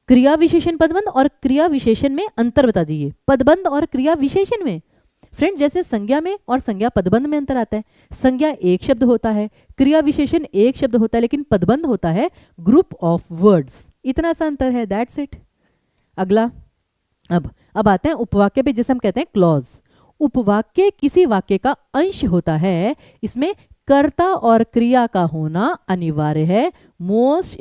क्रिया विशेषण पदबंध और क्रिया विशेषण में अंतर बता दीजिए। पदबंध और क्रिया विशेषण में फ्रेंड जैसे संज्ञा में और संज्ञा पदबंध में अंतर आता है। संज्ञा एक शब्द होता है, क्रिया विशेषण एक शब्द होता है, लेकिन पदबंध होता है ग्रुप ऑफ वर्ड्स। इतना सा अंतर है, दैट्स इट। अगला अब आते हैं उपवाक्य पे, जिसे हम कहते हैं क्लॉज। उपवाक्य किसी वाक्य का अंश होता है, इसमें कर्ता और क्रिया का होना अनिवार्य है। मोस्ट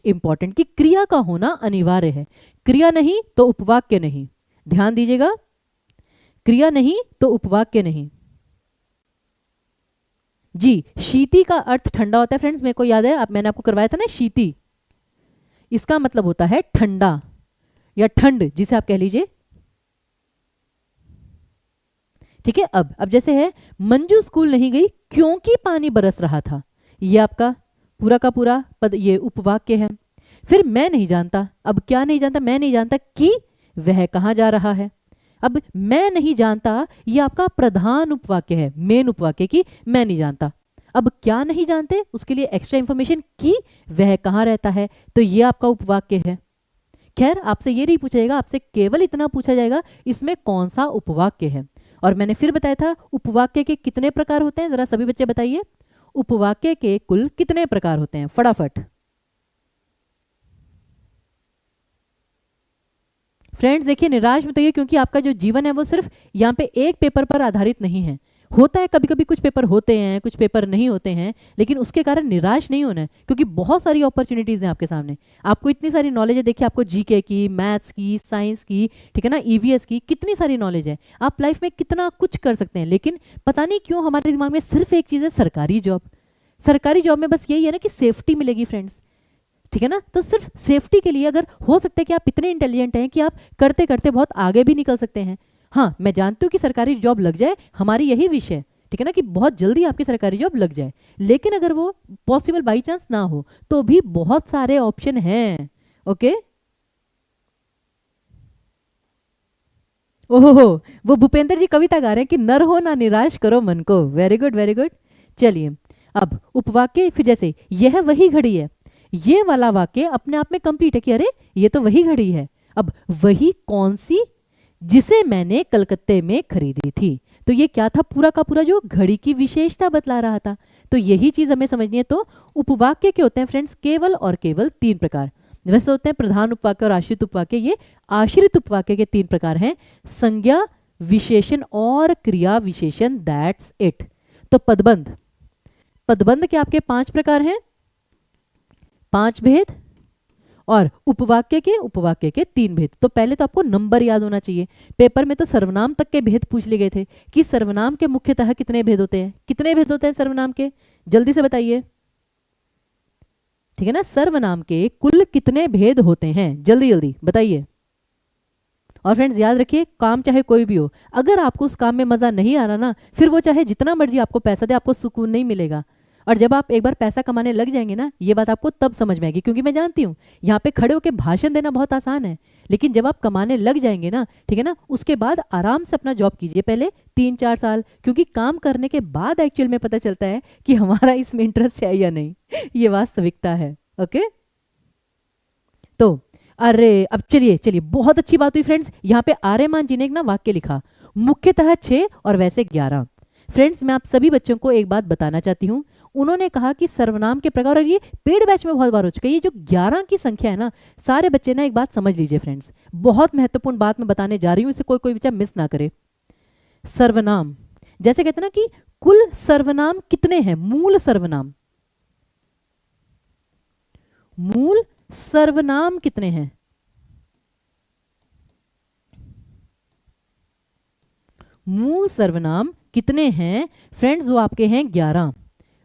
इंपॉर्टेंट कि क्रिया का होना अनिवार्य है। क्रिया नहीं तो उपवाक्य नहीं, ध्यान दीजिएगा, क्रिया नहीं तो उपवाक्य नहीं। जी, शीति का अर्थ ठंडा होता है फ्रेंड्स, मेरे को याद है, मैंने आपको करवाया था ना शीति, इसका मतलब होता है ठंडा या ठंड, जिसे आप कह लीजिए, ठीक है। अब जैसे है, मंजू स्कूल नहीं गई क्योंकि पानी बरस रहा था, ये आपका पूरा का पूरा पद, ये उपवाक्य है। फिर मैं नहीं जानता, अब क्या नहीं जानता, मैं नहीं जानता कि वह कहां जा रहा है। अब मैं नहीं जानता ये आपका प्रधान उपवाक्य है, मेन उपवाक्य की मैं नहीं जानता। अब क्या नहीं जानते, उसके लिए एक्स्ट्रा इंफॉर्मेशन कि वह कहां रहता है, तो ये आपका उपवाक्य है। खैर आपसे ये नहीं पूछा जाएगा, आपसे केवल इतना पूछा जाएगा इसमें कौन सा उपवाक्य है। और मैंने फिर बताया था उपवाक्य के कितने प्रकार होते हैं, जरा सभी बच्चे बताइए, उपवाक्य के कुल कितने प्रकार होते हैं, फटाफट। फ्रेंड्स देखिए, निराश मत होइए, क्योंकि आपका जो जीवन है वो सिर्फ यहाँ पे एक पेपर पर आधारित नहीं है। होता है कभी कभी कुछ पेपर होते हैं, कुछ पेपर नहीं होते हैं, लेकिन उसके कारण निराश नहीं होना है, क्योंकि बहुत सारी अपॉर्चुनिटीज हैं आपके सामने। आपको इतनी सारी नॉलेज है, देखिए आपको जीके की, मैथ्स की, साइंस की, ठीक है ना, ईवीएस की, कितनी सारी नॉलेज है। आप लाइफ में कितना कुछ कर सकते हैं, लेकिन पता नहीं क्यों हमारे दिमाग में सिर्फ एक चीज़ है, सरकारी जॉब। सरकारी जॉब में बस यही है ना कि सेफ्टी मिलेगी फ्रेंड्स, ठीक है ना। तो सिर्फ सेफ्टी के लिए, अगर हो सकता है कि आप इतने इंटेलिजेंट हैं कि आप करते करते बहुत आगे भी निकल सकते हैं। हाँ, मैं जानती हूँ कि सरकारी जॉब लग जाए, हमारी यही विश है, ठीक है ना, कि बहुत जल्दी आपकी सरकारी जॉब लग जाए। लेकिन अगर वो पॉसिबल बाई चांस ना हो तो भी बहुत सारे ऑप्शन हैं। ओके, ओहो, वो भूपेंद्र जी कविता गा रहे हैं कि नर हो ना निराश करो मन को। Very good, very good. चलिए, अब उपवाक्य फिर जैसे यह वही घड़ी है, ये वाला वाक्य अपने आप में कंप्लीट है कि अरे ये तो वही घड़ी है। अब वही कौन सी, जिसे मैंने कलकत्ते में खरीदी थी, तो ये क्या था, पूरा का पूरा जो घड़ी की विशेषता बतला रहा था। तो यही चीज हमें समझनी है। तो उपवाक्य के होते हैं फ्रेंड्स केवल और केवल 3 प्रकार। वैसे होते हैं प्रधान उपवाक्य और आश्रित उपवाक्य। ये आश्रित उपवाक्य के 3 प्रकार हैं, संज्ञा, विशेषण और क्रिया विशेषण, दैट्स इट। तो पदबंध के आपके 5 प्रकार हैं, 5 भेद, और उपवाक्य के 3 भेद। तो पहले तो आपको नंबर याद होना चाहिए। पेपर में तो सर्वनाम तक के भेद पूछ लिए गए थे कि सर्वनाम के मुख्यतः कितने भेद होते हैं, कितने भेद होते हैं सर्वनाम के, जल्दी से बताइए, ठीक है ना। सर्वनाम के कुल कितने भेद होते हैं, जल्दी जल्दी बताइए। और फ्रेंड्स याद रखिए, काम चाहे कोई भी हो, अगर आपको उस काम में मजा नहीं आ रहा ना, फिर वो चाहे जितना मर्जी आपको पैसा दे, आपको सुकून नहीं मिलेगा। और जब आप एक बार पैसा कमाने लग जाएंगे ना, ये बात आपको तब समझ में आएगी। क्योंकि मैं जानती हूँ यहाँ पे खड़े होकर भाषण देना बहुत आसान है, लेकिन जब आप कमाने लग जाएंगे ना, ठीक है ना, उसके बाद आराम से अपना जॉब कीजिए पहले 3-4 साल, क्योंकि काम करने के बाद एक्चुअल में पता चलता है कि हमारा इसमें इंटरेस्ट है या नहीं। ये वास्तविकता है। ओके, तो अरे अब चलिए, बहुत अच्छी बात हुई फ्रेंड्स। यहाँ पे आर्यमान जी ने एक ना वाक्य लिखा, मुख्यतः 6 और वैसे 11। फ्रेंड्स मैं आप सभी बच्चों को एक बात बताना चाहती हूँ। उन्होंने कहा कि सर्वनाम के प्रकार, और ये पेड बैच में बहुत बार हो चुका है, ये जो 11 की संख्या है ना, सारे बच्चे ना एक बात समझ लीजिए फ्रेंड्स, बहुत महत्वपूर्ण बात मैं बताने जा रही हूँ, इसे कोई बच्चा मिस ना करे। सर्वनाम, जैसे कहते हैं ना कि कुल सर्वनाम कितने हैं, मूल सर्वनाम कितने हैं, मूल सर्वनाम कितने हैं फ्रेंड्स, वो आपके हैं 11।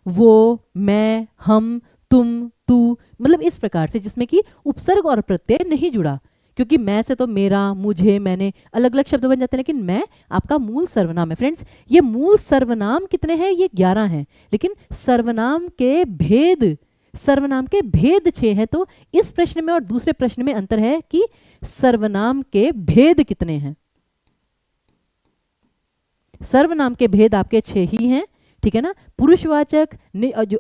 वो, मैं, हम, तुम, तू, मतलब इस प्रकार से, जिसमें कि उपसर्ग और प्रत्यय नहीं जुड़ा। क्योंकि मैं से तो मेरा, मुझे, मैंने अलग अलग शब्द बन जाते हैं, लेकिन मैं आपका मूल सर्वनाम है। फ्रेंड्स ये मूल सर्वनाम कितने हैं, ये 11 हैं, लेकिन सर्वनाम के भेद 6 हैं। तो इस प्रश्न में और दूसरे प्रश्न में अंतर है कि सर्वनाम के भेद कितने हैं। सर्वनाम के भेद आपके 6 ही हैं, ठीक है ना। पुरुषवाचक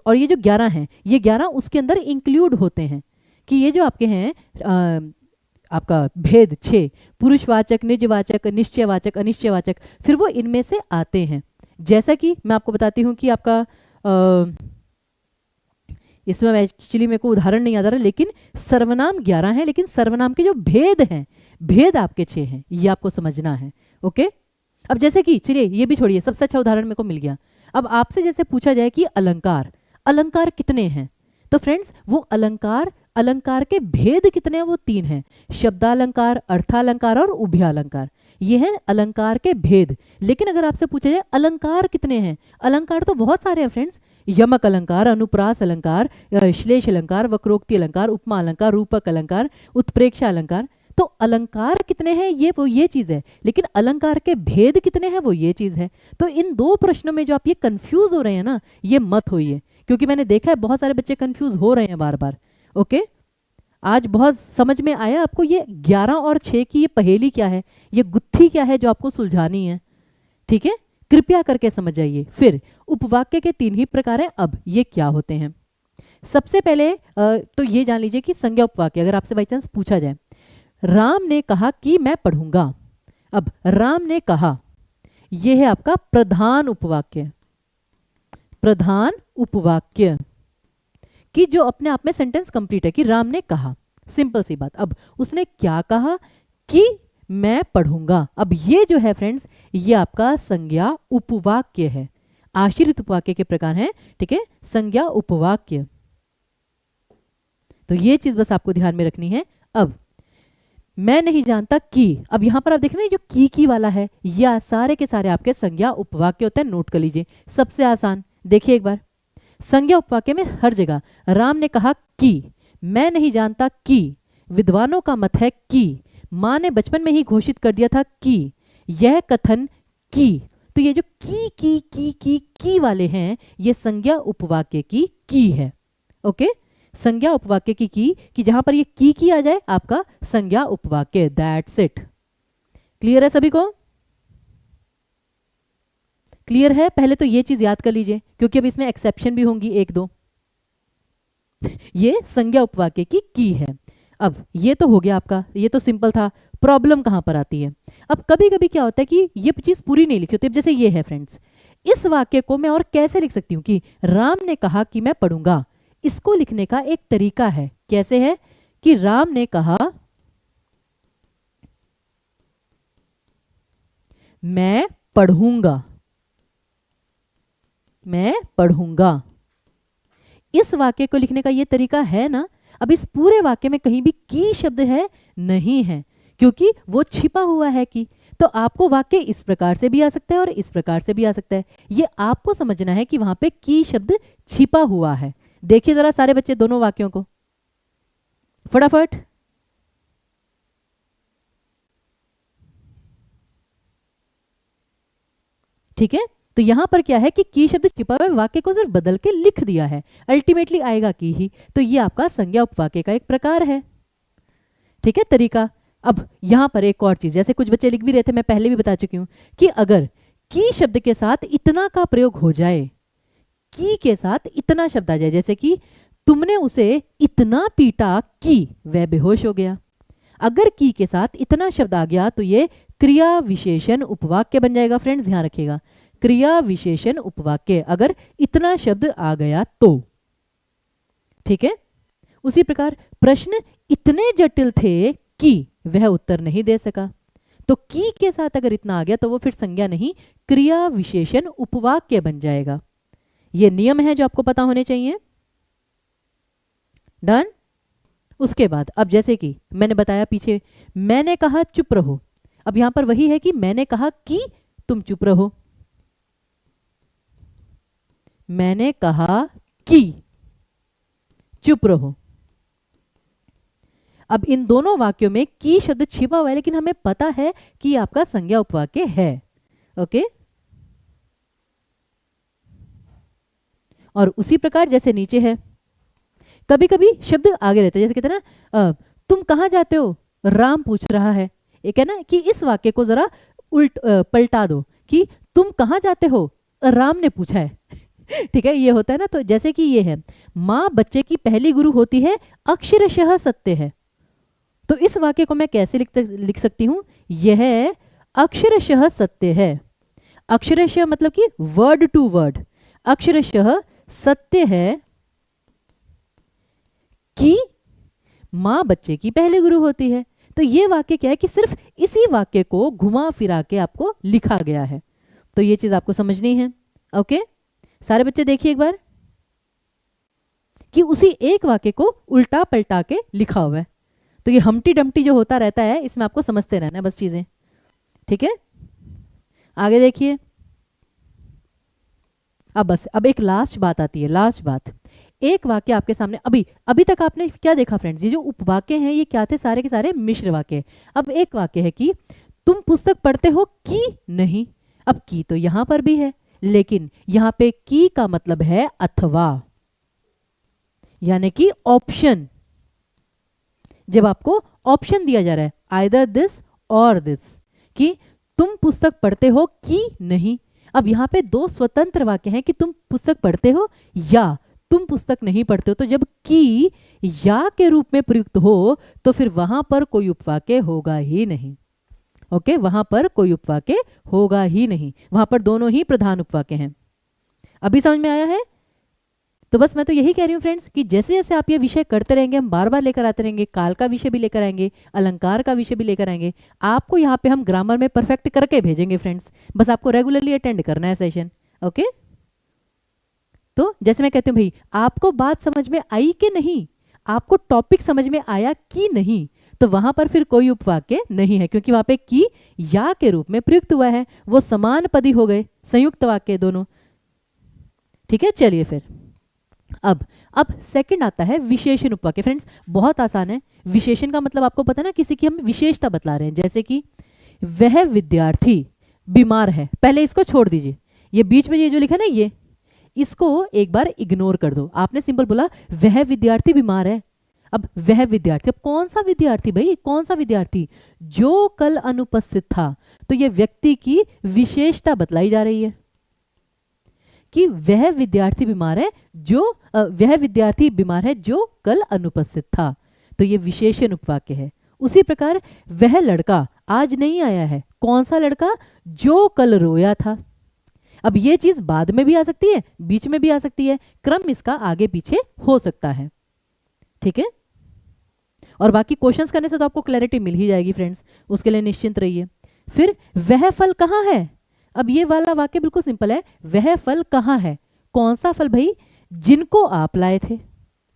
और ये जो 11 हैं, ये 11 उसके अंदर इंक्लूड होते हैं कि ये जो आपके हैं आपका भेद 6, पुरुषवाचक, निजवाचक, निश्चयवाचक, अनिश्चयवाचक, फिर वो इनमें से आते हैं। जैसा कि मैं आपको बताती हूँ कि आपका इसमें एक्चुअली मेरे को उदाहरण नहीं याद आ रहा, लेकिन सर्वनाम 11 हैं, लेकिन सर्वनाम के जो भेद हैं, भेद आपके 6 हैं, ये आपको समझना है। ओके, अब जैसे कि चलिए ये भी छोड़िए, सबसे अच्छा उदाहरण मेरे को मिल गया। अब आपसे जैसे पूछा जाए कि अलंकार, अलंकार कितने हैं, तो फ्रेंड्स वो अलंकार, अलंकार के भेद कितने हैं, वो 3 हैं। शब्दालंकार, अर्थालंकार और उभयालंकार, ये हैं अलंकार के भेद। लेकिन अगर आपसे पूछा जाए अलंकार कितने हैं, अलंकार तो बहुत सारे हैं फ्रेंड्स। यमक अलंकार, अनुप्रास अलंकार, श्लेष अलंकार, वक्रोक्ति अलंकार, उपमा अलंकार, रूपक अलंकार, उत्प्रेक्षा अलंकार। तो अलंकार कितने हैं ये वो ये चीज है, लेकिन अलंकार के भेद कितने हैं वो ये चीज है। तो इन 2 प्रश्नों में जो आप ये कंफ्यूज हो रहे हैं ना, ये मत होइए, क्योंकि मैंने देखा है बहुत सारे बच्चे कंफ्यूज हो रहे हैं बार बार। ओके, आज बहुत समझ में आया आपको ये 11 और 6 की ये पहेली क्या है, ये गुत्थी क्या है जो आपको सुलझानी है। ठीक है, कृपया करके समझ जाइए। फिर उपवाक्य के 3 ही प्रकार हैं। अब ये क्या होते हैं, सबसे पहले तो ये जान लीजिए कि संज्ञा उपवाक्य, अगर आपसे बाई चांस पूछा जाए राम ने कहा कि मैं पढ़ूंगा, अब राम ने कहा, यह है आपका प्रधान उपवाक्य। प्रधान उपवाक्य कि जो अपने आप में सेंटेंस कंप्लीट है कि राम ने कहा, सिंपल सी बात। अब उसने क्या कहा कि मैं पढ़ूंगा। अब ये जो है फ्रेंड्स, ये आपका संज्ञा उपवाक्य है। आश्रित उपवाक्य के प्रकार हैं, ठीक है, संज्ञा उपवाक्य। तो ये चीज बस आपको ध्यान में रखनी है। अब मैं नहीं जानता कि, अब यहां पर आप देख रहे हैं जो की वाला है, या सारे के सारे आपके संज्ञा उपवाक्य होते हैं। नोट कर लीजिए, सबसे आसान देखिए एक बार, संज्ञा उपवाक्य में हर जगह राम ने कहा कि, मैं नहीं जानता कि, विद्वानों का मत है कि, मां ने बचपन में ही घोषित कर दिया था कि, यह कथन की। तो ये जो की वाले हैं, ये संज्ञा उपवाक्य की है। ओके, संज्ञा उपवाक्य की कि जहां पर ये की आ जाए, आपका संज्ञा उपवाक्य। That's it. क्लियर है सभी को? क्लियर है? पहले तो ये चीज याद कर लीजिए, क्योंकि अब इसमें एक्सेप्शन भी होंगी 1-2। ये संज्ञा उपवाक्य की है। अब ये तो हो गया आपका, ये तो सिंपल था। प्रॉब्लम कहां पर आती है, अब कभी कभी क्या होता है कि ये चीज पूरी नहीं लिखी होती। अब जैसे ये है फ्रेंड्स, इस वाक्य को मैं और कैसे लिख सकती हूं कि राम ने कहा कि मैं पढ़ूंगा। इसको लिखने का एक तरीका है, कैसे है कि राम ने कहा मैं पढ़ूंगा, मैं पढ़ूंगा। इस वाक्य को लिखने का यह तरीका है ना। अब इस पूरे वाक्य में कहीं भी की शब्द है नहीं है, क्योंकि वो छिपा हुआ है कि। तो आपको वाक्य इस प्रकार से भी आ सकता है और इस प्रकार से भी आ सकता है। ये आपको समझना है कि वहां पे की शब्द छिपा हुआ है। देखिए जरा सारे बच्चे दोनों वाक्यों को फटाफट। ठीक है, तो यहां पर क्या है कि की शब्द छिपा हुआ है, वाक्य को सिर्फ बदल के लिख दिया है, अल्टीमेटली आएगा की ही। तो ये आपका संज्ञा उपवाक्य का एक प्रकार है। ठीक है, तरीका। अब यहां पर एक और चीज, जैसे कुछ बच्चे लिख भी रहे थे, मैं पहले भी बता चुकी हूं कि अगर की शब्द के साथ इतना का प्रयोग हो जाए, की के साथ इतना शब्द आ जाए, जैसे कि तुमने उसे इतना पीटा कि वह बेहोश हो गया। अगर की के साथ इतना शब्द आ गया तो ये क्रिया विशेषण उपवाक्य बन जाएगा। फ्रेंड्स ध्यान रखिएगा, क्रिया विशेषण उपवाक्य अगर इतना शब्द आ गया तो। ठीक है, उसी प्रकार प्रश्न इतने जटिल थे कि वह उत्तर नहीं दे सका, तो की के साथ अगर इतना आ गया तो वो फिर संज्ञा नहीं, क्रिया विशेषण उपवाक्य बन जाएगा। ये नियम है जो आपको पता होने चाहिए। डन। उसके बाद अब जैसे कि मैंने बताया पीछे, मैंने कहा चुप रहो। अब यहां पर वही है कि मैंने कहा कि तुम चुप रहो, मैंने कहा कि चुप रहो। अब इन दोनों वाक्यों में की शब्द छिपा हुआ है, लेकिन हमें पता है कि आपका संज्ञा उपवाक्य है। ओके, और उसी प्रकार जैसे नीचे है, कभी कभी शब्द आगे रहते हैं, जैसे कहते हैं ना तुम कहां जाते हो, राम पूछ रहा है, एक है ना कि इस वाक्य को जरा पलटा दो कि तुम कहाँ जाते हो, राम ने पूछा है। ठीक है, ये होता है ना। तो जैसे कि ये है, माँ बच्चे की पहली गुरु होती है, अक्षरशः सत्य है। तो इस वाक्य को मैं कैसे लिख सकती हूं, यह अक्षरशः सत्य है। अक्षरशः मतलब कि वर्ड टू वर्ड, अक्षरशः सत्य है कि माँ बच्चे की पहली गुरु होती है। तो ये वाक्य क्या है कि सिर्फ इसी वाक्य को घुमा फिरा के आपको लिखा गया है। तो ये चीज आपको समझनी है। ओके, सारे बच्चे देखिए एक बार कि उसी एक वाक्य को उल्टा पलटा के लिखा हुआ है। तो ये हमटी डमटी जो होता रहता है, इसमें आपको समझते रहना है बस चीजें। ठीक है, आगे देखिए। अब एक लास्ट बात आती है, लास्ट बात। एक वाक्य आपके सामने, अभी तक आपने क्या देखा फ्रेंड्स, ये जो उपवाक्य हैं ये क्या थे, सारे के सारे मिश्र वाक्य। अब एक वाक्य है कि तुम पुस्तक पढ़ते हो कि नहीं। अब की तो यहां पर भी है, लेकिन यहां पे की का मतलब है अथवा, यानी कि ऑप्शन। जब आपको ऑप्शन दिया जा रहा है, आइदर दिस और दिस, कि तुम पुस्तक पढ़ते हो कि नहीं। अब यहां पे दो स्वतंत्र वाक्य हैं कि तुम पुस्तक पढ़ते हो या तुम पुस्तक नहीं पढ़ते हो। तो जब की या के रूप में प्रयुक्त हो तो फिर वहां पर कोई उपवाक्य होगा ही नहीं। ओके, वहां पर कोई उपवाक्य होगा ही नहीं, वहां पर दोनों ही प्रधान उपवाक्य हैं। अभी समझ में आया है? तो बस मैं तो यही कह रही हूँ फ्रेंड्स कि जैसे जैसे आप ये विषय करते रहेंगे, हम बार बार लेकर आते रहेंगे, काल का विषय भी लेकर आएंगे, अलंकार का विषय भी लेकर आएंगे, आपको यहाँ पे हम ग्रामर में परफेक्ट करके भेजेंगे फ्रेंड्स। बस आपको रेगुलरली अटेंड करना है सेशन। ओके, तो जैसे मैं कहती हूँ भाई, आपको बात समझ में आई कि नहीं, आपको टॉपिक समझ में आया कि नहीं, तो वहां पर फिर कोई उपवाक्य नहीं है, क्योंकि वहां पे की या के रूप में प्रयुक्त हुआ है, वो समान पदी हो गए, संयुक्त वाक्य दोनों। ठीक है, चलिए फिर अब सेकंड आता है विशेषण उपवाक्य। फ्रेंड्स बहुत आसान है। विशेषण का मतलब आपको पता है ना, किसी की हम विशेषता बतला रहे हैं। जैसे कि वह विद्यार्थी बीमार है, पहले इसको छोड़ दीजिए, ये बीच में ये जो लिखा है ना, ये इसको एक बार इग्नोर कर दो। आपने सिंपल बोला वह विद्यार्थी बीमार है। अब वह विद्यार्थी, अब कौन सा विद्यार्थी भाई, कौन सा विद्यार्थी, जो कल अनुपस्थित था। तो ये व्यक्ति की विशेषता बतलाई जा रही है कि वह विद्यार्थी बीमार है वह विद्यार्थी बीमार है जो कल अनुपस्थित था। तो ये विशेषण उपवाक्य है। उसी प्रकार वह लड़का आज नहीं आया है, कौन सा लड़का, जो कल रोया था। अब ये चीज बाद में भी आ सकती है, बीच में भी आ सकती है, क्रम इसका आगे पीछे हो सकता है। ठीक है, और बाकी क्वेश्चंस करने से तो आपको क्लैरिटी मिल ही जाएगी फ्रेंड्स, उसके लिए निश्चिंत रहिए। फिर वह फल कहाँ है। अब ये वाला वाक्य बिल्कुल सिंपल है, वह फल कहाँ है, कौन सा फल भाई, जिनको आप लाए थे।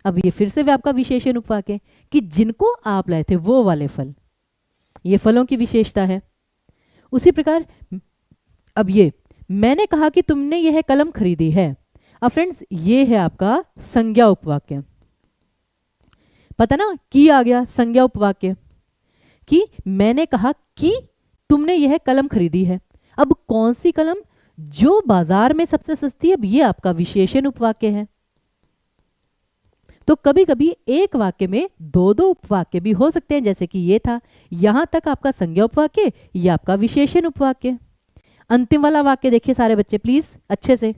अब ये फिर से आपका विशेषण उपवाक्य कि जिनको आप लाए थे वो वाले फल, ये फलों की विशेषता है। उसी प्रकार अब ये मैंने कहा कि तुमने यह कलम खरीदी है। अब फ्रेंड्स ये है आपका संज्ञा उपवाक्य, पता ना, की आ गया संज्ञा उपवाक्य कि मैंने कहा कि तुमने यह कलम खरीदी है। अब कौन सी कलम, जो बाजार में सबसे सस्ती है। अब ये आपका विशेषण उपवाक्य है। तो कभी कभी एक वाक्य में दो दो उपवाक्य भी हो सकते हैं, जैसे कि ये था, यहां तक आपका संज्ञा उपवाक्य, ये आपका विशेषण उपवाक्य। अंतिम वाला वाक्य देखिए सारे बच्चे प्लीज अच्छे से।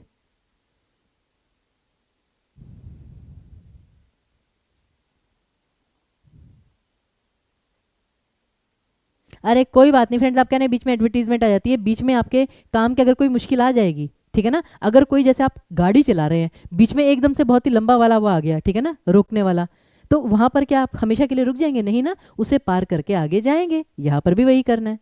अरे कोई बात नहीं फ्रेंड्स, आप कहने बीच में एडवर्टीजमेंट आ जाती है, बीच में आपके काम की अगर कोई मुश्किल आ जाएगी, ठीक है ना। अगर कोई जैसे आप गाड़ी चला रहे हैं, बीच में एकदम से बहुत ही लंबा वाला वो आ गया, ठीक है ना, रोकने वाला, तो वहां पर क्या आप हमेशा के लिए रुक जाएंगे, नहीं ना, उसे पार करके आगे जाएंगे। यहां पर भी वही करना है।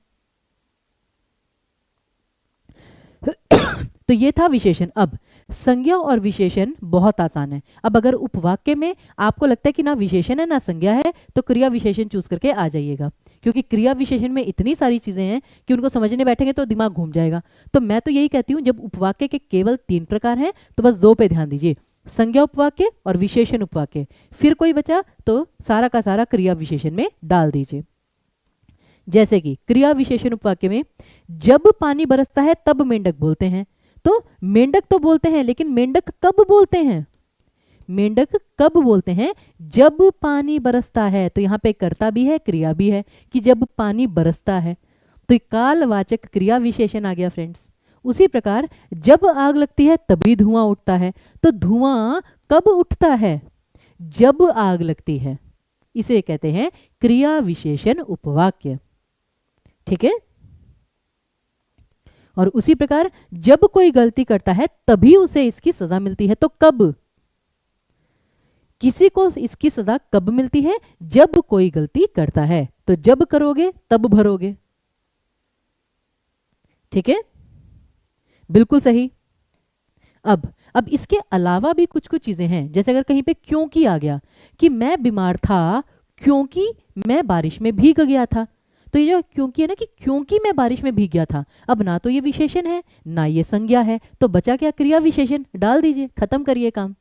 तो ये था विशेषण। अब संज्ञा और विशेषण बहुत आसान है। अब अगर उपवाक्य में आपको लगता है कि ना विशेषण है ना संज्ञा है, तो क्रिया विशेषण चूज करके आ जाइएगा, क्योंकि क्रिया विशेषण में इतनी सारी चीजें हैं कि उनको समझने बैठेंगे तो दिमाग घूम जाएगा। तो मैं तो यही कहती हूं, जब उपवाक्य के केवल 3 प्रकार हैं तो बस 2 पे ध्यान दीजिए, संज्ञा उपवाक्य और विशेषण उपवाक्य। फिर कोई बचा तो सारा का सारा क्रिया विशेषण में डाल दीजिए। जैसे कि क्रिया विशेषण उपवाक्य में जब पानी बरसता है तब मेंढक बोलते हैं। तो मेंढक तो बोलते हैं, लेकिन मेंढक कब बोलते हैं, मेंढक कब बोलते हैं? जब पानी बरसता है। तो यहाँ पे कर्ता भी है, क्रिया भी है कि जब पानी बरसता है। तो कालवाचक क्रिया विशेषण आ गया फ्रेंड्स। उसी प्रकार जब आग लगती है तभी धुआं उठता है। तो धुआं कब उठता है? जब आग लगती है। इसे कहते हैं क्रिया विशेषण उपवाक्य। ठीक है। और उसी प्रकार जब कोई गलती करता है तभी उसे इसकी सजा मिलती है। तो कब? किसी को इसकी सजा कब मिलती है? जब कोई गलती करता है। तो जब करोगे तब भरोगे। ठीक है, बिल्कुल सही। अब इसके अलावा भी कुछ कुछ चीजें हैं। जैसे अगर कहीं पे क्योंकि आ गया कि मैं बीमार था क्योंकि मैं बारिश में भीग गया था। तो ये जो क्योंकि है ना कि क्योंकि मैं बारिश में भीग गया था, अब ना तो ये विशेषण है ना ये संज्ञा है, तो बचा क्या? क्रिया विशेषण। डाल दीजिए, खत्म करिए काम।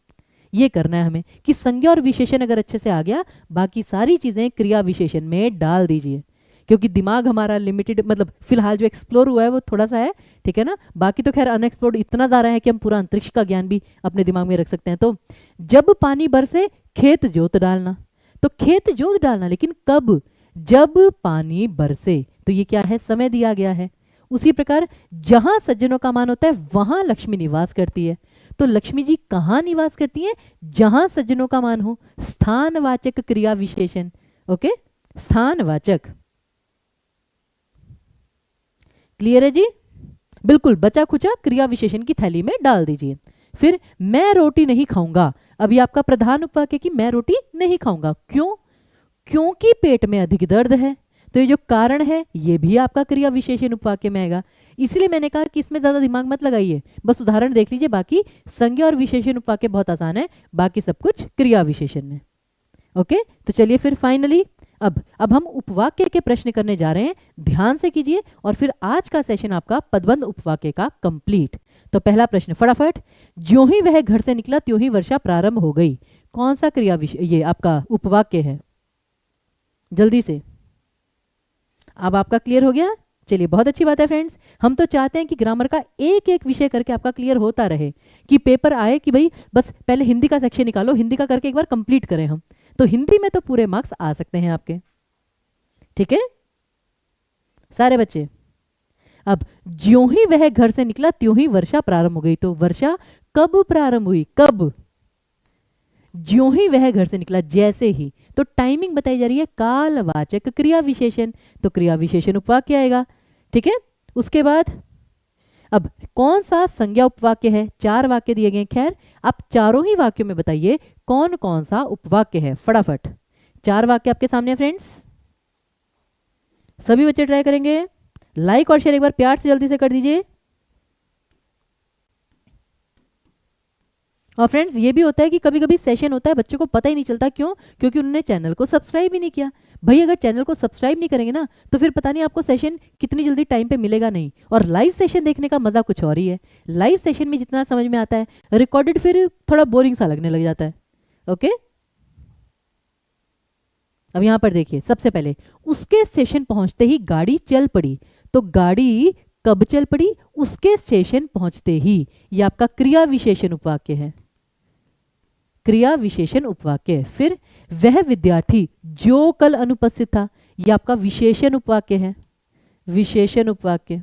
ये करना है हमें कि संज्ञा और विशेषण अगर अच्छे से आ गया, बाकी सारी चीजें क्रिया विशेषण में डाल दीजिए। क्योंकि दिमाग हमारा लिमिटेड, मतलब फिलहाल जो एक्सप्लोर हुआ है वो थोड़ा सा है, ठीक है ना। बाकी तो खैर अनएक्सप्लोर्ड इतना ज़्यादा है कि हम पूरा अंतरिक्ष का ज्ञान भी अपने दिमाग में रख सकते हैं। तो जब पानी बरसे खेत जोत डालना। तो खेत जोत डालना, लेकिन कब? जब पानी बरसे। तो ये क्या है? समय दिया गया है। उसी प्रकार जहां सज्जनों का मान होता है वहां लक्ष्मी निवास करती है। तो लक्ष्मी जी कहां निवास करती हैं? जहां सज्जनों का मान हो। स्थानवाचक क्रिया विशेषण। ओके, स्थानवाचक। क्लियर है जी? बिल्कुल, बचा खुचा क्रिया विशेषण की थैली में डाल दीजिए। फिर मैं रोटी नहीं खाऊंगा। अभी आपका प्रधान उपवाक्य कि मैं रोटी नहीं खाऊंगा। क्यों? क्योंकि पेट में अधिक दर्द है। तो ये जो कारण है ये भी आपका क्रिया विशेषण उपवाक्य में आएगा। इसलिए मैंने कहा कि इसमें ज्यादा दिमाग मत लगाइए, बस उदाहरण देख लीजिए। बाकी संज्ञा और विशेषण उपवाक्य बहुत आसान है, बाकी सब कुछ क्रिया विशेषण में। ओके, तो चलिए फिर फाइनली अब हम उपवाक्य के प्रश्न करने जा रहे हैं। ध्यान से कीजिए और फिर आज का सेशन आपका पदबंध उपवाक्य का कंप्लीट। तो पहला प्रश्न फटाफट। ज्यों ही वह घर से निकला त्यों ही वर्षा प्रारंभ हो गई। कौन सा क्रिया ये आपका उपवाक्य है? जल्दी से। अब आपका क्लियर हो गया? चलिए, बहुत अच्छी बात है फ्रेंड्स। हम तो चाहते हैं कि ग्रामर का एक एक विषय करके आपका क्लियर होता रहे, कि पेपर आए कि भाई बस पहले हिंदी का सेक्शन निकालो, हिंदी का करके एक बार कंप्लीट करें हम। तो हिंदी में तो पूरे मार्क्स आ सकते हैं आपके। ठीक है सारे बच्चे। अब ज्यों ही वह घर से निकला त्यों ही वर्षा प्रारंभ हो गई। तो वर्षा कब प्रारंभ हुई? कब? ज्यों ही वह घर से निकला, जैसे ही। तो टाइमिंग बताई जा रही है कालवाचक क्रिया विशेषण। तो क्रिया विशेषण उपवाक्य आएगा। ठीक है, उसके बाद अब कौन सा संज्ञा उपवाक्य है? 4 वाक्य दिए गए। खैर आप चारों ही वाक्यों में बताइए कौन कौन सा उपवाक्य है। फटाफट 4 वाक्य आपके सामने फ्रेंड्स। सभी बच्चे ट्राई करेंगे। लाइक और शेयर एक बार प्यार से जल्दी से कर दीजिए। और फ्रेंड्स ये भी होता है कि कभी कभी सेशन होता है बच्चों को पता ही नहीं चलता। क्यों? क्योंकि उन्होंने चैनल को सब्सक्राइब ही नहीं किया। भाई अगर चैनल को सब्सक्राइब नहीं करेंगे ना तो फिर पता नहीं आपको सेशन कितनी जल्दी टाइम पे मिलेगा नहीं। और लाइव सेशन देखने का मजा कुछ और ही है। लाइव सेशन में जितना समझ में आता है, रिकॉर्डेड फिर थोड़ा बोरिंग सा लगने लग जाता है। ओके, अब यहां पर देखिए, सबसे पहले उसके स्टेशन पहुंचते ही गाड़ी चल पड़ी। तो गाड़ी कब चल पड़ी? उसके स्टेशन पहुंचते ही। यह आपका क्रिया विशेषण उपवाक्य है। क्रिया विशेषण उपवाक्य। फिर वह विद्यार्थी जो कल अनुपस्थित था, यह आपका विशेषण उपवाक्य है। विशेषण उपवाक्य।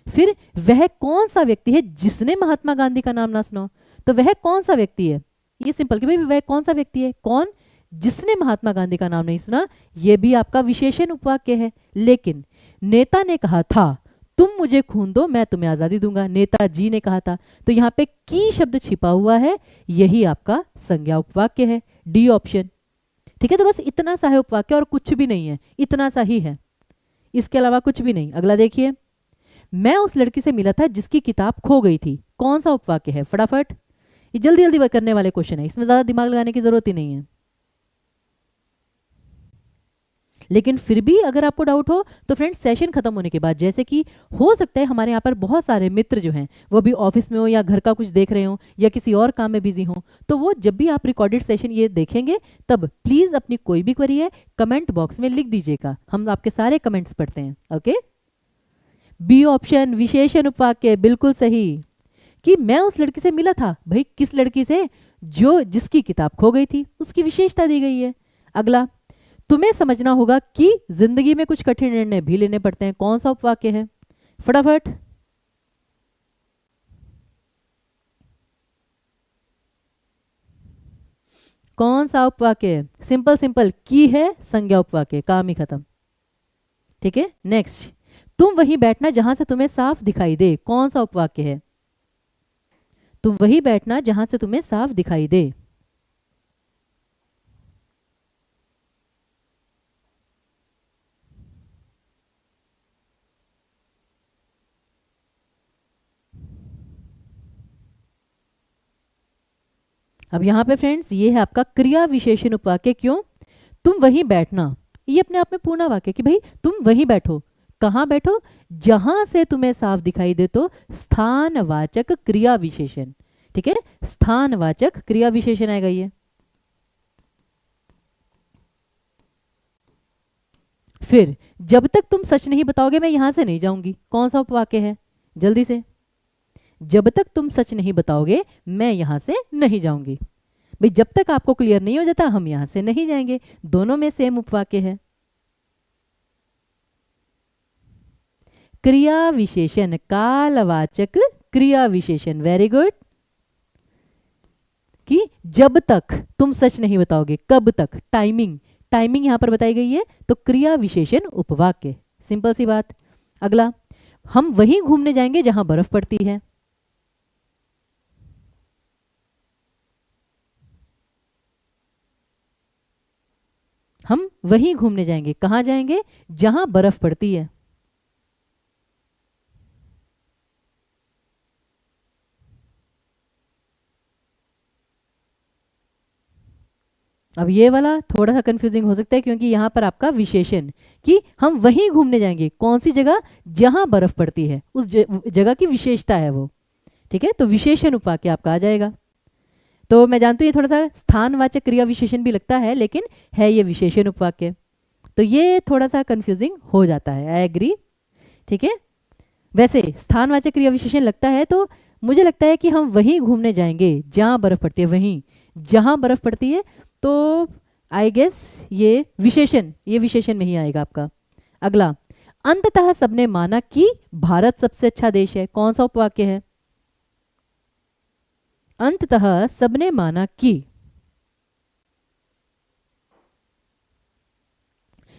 फिर वह कौन सा व्यक्ति है जिसने महात्मा गांधी का नाम ना सुना? तो वह कौन सा व्यक्ति है? ये सिंपल कि भाई वह कौन सा व्यक्ति है? कौन? जिसने महात्मा गांधी का नाम नहीं सुना। यह भी आपका विशेषण उपवाक्य है। लेकिन नेता ने कहा था तुम मुझे खून दो मैं तुम्हें आजादी दूंगा। नेताजी ने कहा था। तो यहां पे की शब्द छिपा हुआ है, यही आपका संज्ञा उपवाक्य है। D option. ठीक है, तो बस इतना सा है उपवाक्य और कुछ भी नहीं है, इतना सा ही है, इसके अलावा कुछ भी नहीं। अगला देखिए, मैं उस लड़की से मिला था जिसकी किताब खो गई थी। कौन सा उपवाक्य है? फटाफट, ये जल्दी जल्दी करने वाले क्वेश्चन है, इसमें ज्यादा दिमाग लगाने की जरूरत ही नहीं है। लेकिन फिर भी अगर आपको डाउट हो तो फ्रेंड्स सेशन खत्म होने के बाद, जैसे कि हो सकता है हमारे यहाँ पर बहुत सारे मित्र जो हैं वो भी ऑफिस में हो या घर का कुछ देख रहे हो या किसी और काम में बिजी हो, तो वो जब भी आप रिकॉर्डेड सेशन ये देखेंगे तब प्लीज अपनी कोई भी क्वेरी है कमेंट बॉक्स में लिख दीजिएगा, हम आपके सारे कमेंट्स पढ़ते हैं। ओके, बी ऑप्शन विशेषण उपवाक्य बिल्कुल सही, कि मैं उस लड़की से मिला था। भाई किस लड़की से? जो जिसकी किताब खो गई थी उसकी विशेषता दी गई है। अगला, तुम्हें समझना होगा कि जिंदगी में कुछ कठिन निर्णय भी लेने पड़ते हैं। कौन सा उपवाक्य है? फटाफट। कौन सा उपवाक्य है? सिंपल सिंपल, की है संज्ञा उपवाक्य, काम ही खत्म। ठीक है, नेक्स्ट, तुम वहीं बैठना जहां से तुम्हें साफ दिखाई दे। कौन सा उपवाक्य है? तुम वहीं बैठना जहां से तुम्हें साफ दिखाई दे। अब यहां पे फ्रेंड्स ये है आपका क्रिया विशेषण उपवाक्य। क्यों? तुम वहीं बैठना, ये अपने आप में पूर्ण वाक्य कि भाई तुम वहीं बैठो। कहां बैठो? जहां से तुम्हें साफ दिखाई दे, तो स्थानवाचक क्रिया विशेषण। ठीक है, स्थानवाचक क्रिया विशेषण आएगा ये। फिर, जब तक तुम सच नहीं बताओगे मैं यहां से नहीं जाऊंगी। कौन सा उपवाक्य है? जल्दी से, जब तक तुम सच नहीं बताओगे मैं यहां से नहीं जाऊंगी। भाई जब तक आपको क्लियर नहीं हो जाता हम यहां से नहीं जाएंगे। दोनों में सेम उपवाक्य है। क्रिया विशेषण, कालवाचक क्रिया विशेषण, वेरी गुड। कि जब तक तुम सच नहीं बताओगे, कब तक, टाइमिंग, टाइमिंग यहां पर बताई गई है, तो क्रिया विशेषण उपवाक्य, सिंपल सी बात। अगला, हम वहीं घूमने जाएंगे जहां बर्फ पड़ती है। हम वहीं घूमने जाएंगे, कहां जाएंगे? जहां बर्फ पड़ती है। अब ये वाला थोड़ा सा कंफ्यूजिंग हो सकता है क्योंकि यहां पर आपका विशेषण कि हम वहीं घूमने जाएंगे, कौन सी जगह? जहां बर्फ पड़ती है, उस जगह की विशेषता है वो। ठीक है, तो विशेषण उपवाक्य आपका आ जाएगा। तो मैं जानती हूँ ये थोड़ा सा स्थानवाचक क्रिया विशेषण भी लगता है, लेकिन है ये विशेषण उपवाक्य, तो ये थोड़ा सा कंफ्यूजिंग हो जाता है, आई एग्री। ठीक है, वैसे स्थानवाचक क्रिया विशेषण लगता है तो मुझे लगता है कि हम वहीं घूमने जाएंगे जहां बर्फ पड़ती है, वहीं जहां बर्फ पड़ती है, तो आई गेस ये विशेषण में ही आएगा आपका। अगला, अंततः सबने माना कि भारत सबसे अच्छा देश है। कौन सा उपवाक्य है? अंततः सबने माना कि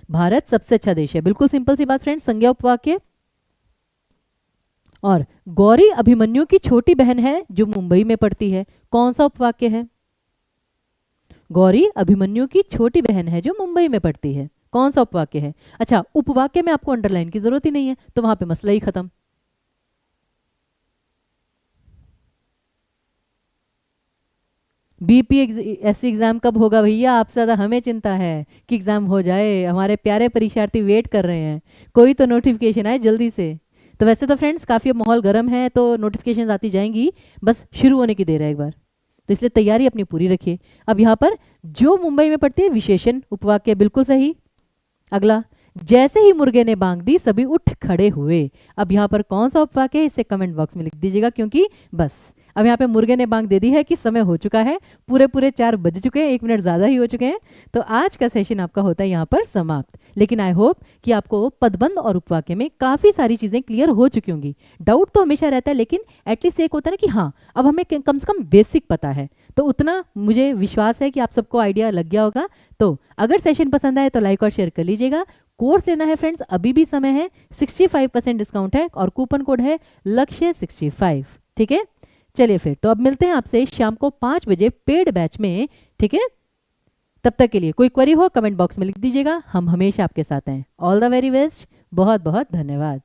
भारत सबसे अच्छा देश है, बिल्कुल सिंपल सी बात फ्रेंड्स, संज्ञा उपवाक्य। और गौरी अभिमन्यु की छोटी बहन है जो मुंबई में पढ़ती है। कौन सा उपवाक्य है? गौरी अभिमन्यु की छोटी बहन है जो मुंबई में पढ़ती है। कौन सा उपवाक्य है? अच्छा, उपवाक्य में आपको अंडरलाइन की जरूरत ही नहीं है, तो वहां पे मसला ही खत्म। बीपीएससी एग्जाम कब होगा भैया? आपसे ज्यादा हमें चिंता है कि एग्जाम हो जाए, हमारे प्यारे परीक्षार्थी वेट कर रहे हैं, कोई तो नोटिफिकेशन आए जल्दी से। तो वैसे तो फ्रेंड्स काफ़ी अब माहौल गर्म है, तो नोटिफिकेशन आती जाएंगी, बस शुरू होने की देर है एक बार, तो इसलिए तैयारी अपनी पूरी रखिए। अब यहाँ पर जो मुंबई में पढ़ती है, विशेषण उपवाक्य, बिल्कुल सही। अगला, जैसे ही मुर्गे ने बांग दी सभी उठ खड़े हुए। अब यहाँ पर कौन सा उपवाक्य है इसे कमेंट बॉक्स में लिख दीजिएगा, क्योंकि बस अब यहाँ पे मुर्गे ने बांग दे दी है कि समय हो चुका है, पूरे 4 बज चुके हैं, 1 मिनट ज़्यादा ही हो चुके हैं। तो आज का सेशन आपका होता है यहाँ पर समाप्त। लेकिन आई होप कि आपको पदबंध और उपवाक्य में काफ़ी सारी चीज़ें क्लियर हो चुकी होंगी। डाउट तो हमेशा रहता है, लेकिन एटलीस्ट एक होता है ना कि हाँ अब हमें कम से कम बेसिक पता है, तो उतना मुझे विश्वास है कि आप सबको आइडिया लग गया होगा। तो अगर सेशन पसंद आए तो लाइक और शेयर कर लीजिएगा। कोर्स लेना है फ्रेंड्स, अभी भी समय है, 65% डिस्काउंट है और कूपन कोड है लक्ष्य 65। ठीक है, चलिए फिर तो अब मिलते हैं आपसे शाम को 5 बजे पेड बैच में। ठीक है, तब तक के लिए कोई क्वेरी हो कमेंट बॉक्स में लिख दीजिएगा, हम हमेशा आपके साथ हैं। ऑल द वेरी बेस्ट, बहुत बहुत धन्यवाद।